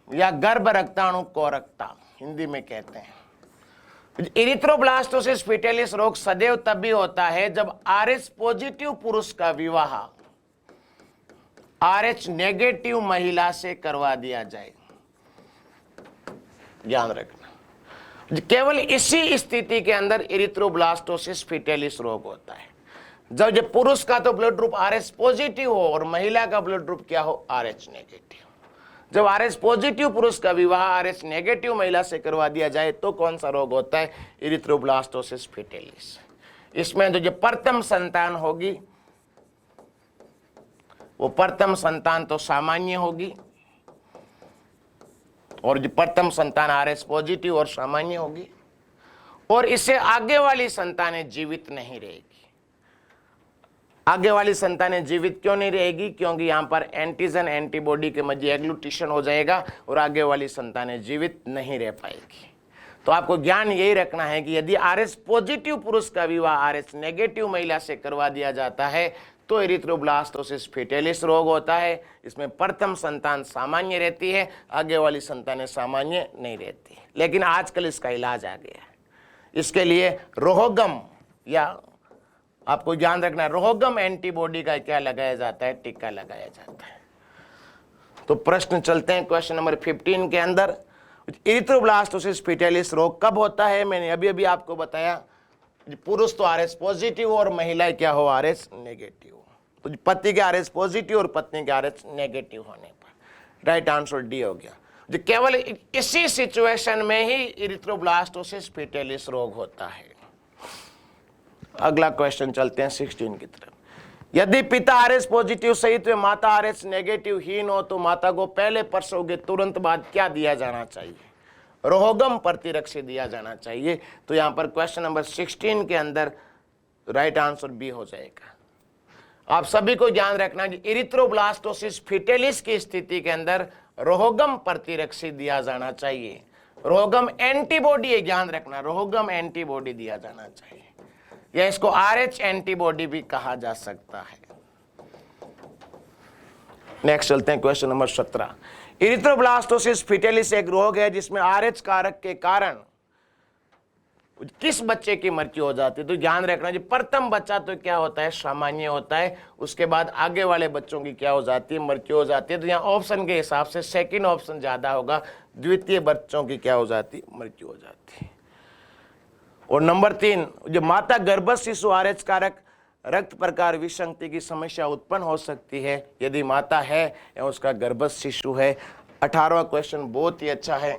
या गर्भ रक्ताणु कोरकता हिंदी में कहते हैं। इरिथ्रोब्लास्टोसिस फिटेलिस रोग सदैव तभी होता है जब आरएच पॉजिटिव पुरुष का विवाह आरएच नेगेटिव महिला से करवा दिया जाए। ध्यान रखना, केवल इसी स्थिति के अंदर इरिथ्रोब्लास्टोसिस फिटेलिस रोग होता है, जब पुरुष का तो ब्लड ग्रुप आरएच पॉजिटिव हो और महिला का ब्लड ग्रुप क्या हो, आरएच नेगेटिव। जब आरएच पॉजिटिव पुरुष का विवाह आरएच नेगेटिव महिला से करवा दिया जाए तो कौन सा रोग होता है, इरिथ्रोब्लास्टोसिस फिटेलिस। इसमें जो प्रथम संतान होगी वो प्रथम संतान तो सामान्य होगी, और जो प्रथम संतान आरएच पॉजिटिव और सामान्य होगी, और इससे आगे वाली संतानें जीवित नहीं रहेगी। आगे वाली संतानें जीवित क्यों नहीं रहेगी, क्योंकि यहां पर एंटीजन एंटीबॉडी के मध्य एग्लूटिशन हो जाएगा और आगे वाली संतानें जीवित नहीं रह पाएगी। तो आपको ज्ञान यही रखना है कि यदि आरएच पॉजिटिव पुरुष का विवाह आरएच नेगेटिव महिला से करवा दिया जाता है तो इरिथ्रोब्लास्टोसिस फिटेलिस रोग होता है। इसमें प्रथम संतान सामान्य रहती है, आगे वाली संतानें सामान्य नहीं रहती। लेकिन आजकल इसका इलाज आ गया है। इसके लिए रोहगम, या आपको ध्यान रखना, रोहगम एंटीबॉडी का क्या लगाया जाता है, टीका लगाया जाता है। तो प्रश्न चलते हैं क्वेश्चन नंबर 15 के अंदर। इरिथ्रोब्लास्टोसिस फिटेलिस रोग कब होता है? मैंने अभी अभी आपको बताया, पुरुष तो आरएच पॉजिटिव और महिला क्या हो, आरएच नेगेटिव। तो पति के आरएच पॉजिटिव और पत्नी के आरएच नेगेटिव होने पर राइट आंसर डी हो गया। जो केवल इसी सिचुएशन में ही इरिथ्रोब्लास्टोसिस फिटेलिस रोग होता है। अगला क्वेश्चन चलते हैं 16 की तरफ। यदि पिता आरएच पॉजिटिव सहित में माता आरएच नेगेटिव हीन हो तो माता को पहले प्रसव के तुरंत बाद क्या दिया जाना चाहिए? रोहगम प्रतिरक्षी दिया जाना चाहिए। तो यहां पर क्वेश्चन नंबर 16 के अंदर राइट आंसर बी हो जाएगा। आप सभी को ध्यान रखना कि इरिथ्रोब्लास्टोसिस फिटेलिस की स्थिति के अंदर रोहगम प्रतिरक्षी दिया जाना चाहिए। रोहगम एंटीबॉडी है, ध्यान रखना, रोहगम एंटीबॉडी दिया जाना चाहिए, या इसको आरएच एंटीबॉडी भी कहा जा सकता है। नेक्स्ट चलते हैं क्वेश्चन नंबर 17। इरिथ्रोब्लास्टोसिस फिटेलिस एक रोग है जिसमें आरएच कारक के कारण किस बच्चे की मृत्यु हो जाती है? तो ध्यान रखना जी, प्रथम बच्चा तो क्या होता है, सामान्य होता है, उसके बाद आगे वाले बच्चों की क्या हो जाती है, मृत्यु हो जाती है। तो यहाँ ऑप्शन के हिसाब से सेकंड ऑप्शन ज्यादा होगा, द्वितीय बच्चों की क्या हो जाती है, मृत्यु हो जाती है। और नंबर 3, जो माता गर्भस्थ शिशु आरएच कारक रक्त प्रकार विसंगति की समस्या उत्पन्न हो सकती है यदि माता है या उसका गर्भस्थ शिशु है। 18वां क्वेश्चन बहुत ही अच्छा है।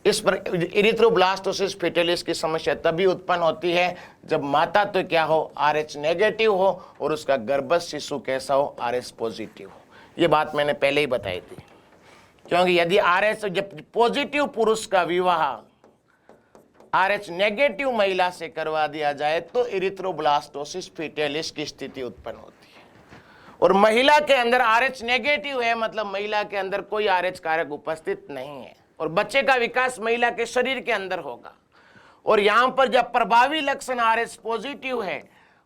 इस पर इरिथ्रोब्लास्टोसिस फिटेलिस की समस्या तभी उत्पन्न होती है जब माता तो क्या हो, आरएच नेगेटिव हो, और उसका गर्भस्थ शिशु कैसा हो, आरएच पॉजिटिव हो। ये बात मैंने पहले ही बताई थी, क्योंकि यदि आरएच जब पॉजिटिव पुरुष का विवाह आरएच नेगेटिव महिला से करवा दिया जाए तो इरिथ्रोब्लास्टोसिस फिटेलिस की स्थिति उत्पन्न होती है। और महिला के अंदर RH नेगेटिव है, मतलब महिला के अंदर कोई RH कारक उपस्थित नहीं है और बच्चे का विकास महिला के शरीर के अंदर होगा। और यहां पर जब प्रभावी लक्षण RH पॉजिटिव है,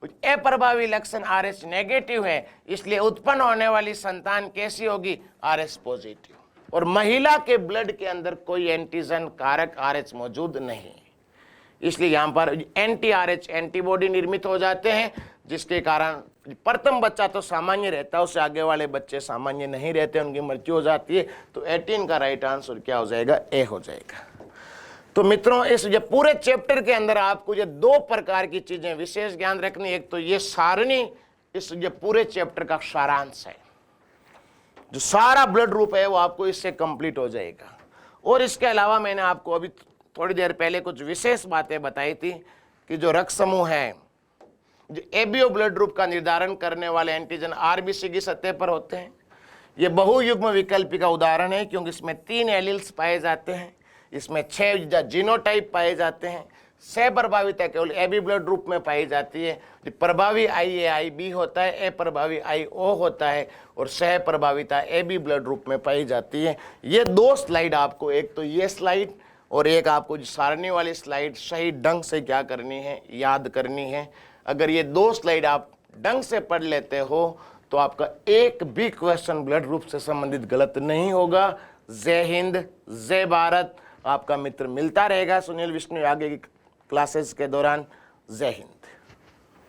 अप्रभावी लक्षण RH नेगेटिव है, इसलिए उत्पन्न होने वाली संतान कैसी होगी? RH positive. और महिला के ब्लड के अंदर कोई एंटीजन कारक RH मौजूद नहीं है, इसलिए यहां पर एंटी RH एंटीबॉडी निर्मित हो जाते हैं, जिसके कारण प्रथम बच्चा तो सामान्य रहता है, उससे आगे वाले बच्चे सामान्य नहीं रहते, उनकी मृत्यु हो जाती है। तो 18 का राइट आंसर क्या हो जाएगा? ए हो जाएगा। तो मित्रों, इस ये पूरे चैप्टर के अंदर आपको ये दो प्रकार की चीजें विशेष ध्यान रखनी। एक तो ये सारणी इस ये पूरे चैप्टर का सारांश है, जो सारा ब्लड ग्रुप है वो आपको इससे कंप्लीट हो जाएगा। और इसके अलावा मैंने आपको अभी थोड़ी देर पहले कुछ विशेष बातें बताई थी कि जो रक्त समूह है, जो एबीओ ब्लड ग्रुप का निर्धारण करने वाले एंटीजन आरबीसी की सतह पर होते हैं। ये बहुयुग्म विकल्पी का उदाहरण है, क्योंकि इसमें 3 एलील्स पाए जाते हैं, इसमें 6 जीनोटाइप पाए जाते हैं। सह प्रभाविता केवल एबी ब्लड ग्रुप में पाई जाती है। जो प्रभावी IAIB होता है, अप्रभावी IO होता है, और सह प्रभाविता एबी ब्लड ग्रुप में पाई जाती है। ये 2 स्लाइड आपको, एक तो ये स्लाइड और एक आपको जो सारणी वाली स्लाइड सही ढंग से क्या करनी है? याद करनी है। अगर ये 2 स्लाइड आप ढंग से पढ़ लेते हो तो आपका एक भी क्वेश्चन ब्लड ग्रुप से संबंधित गलत नहीं होगा। जय हिंद, जय भारत। आपका मित्र मिलता रहेगा सुनील विष्णु आगे की क्लासेस के दौरान। जय हिंद।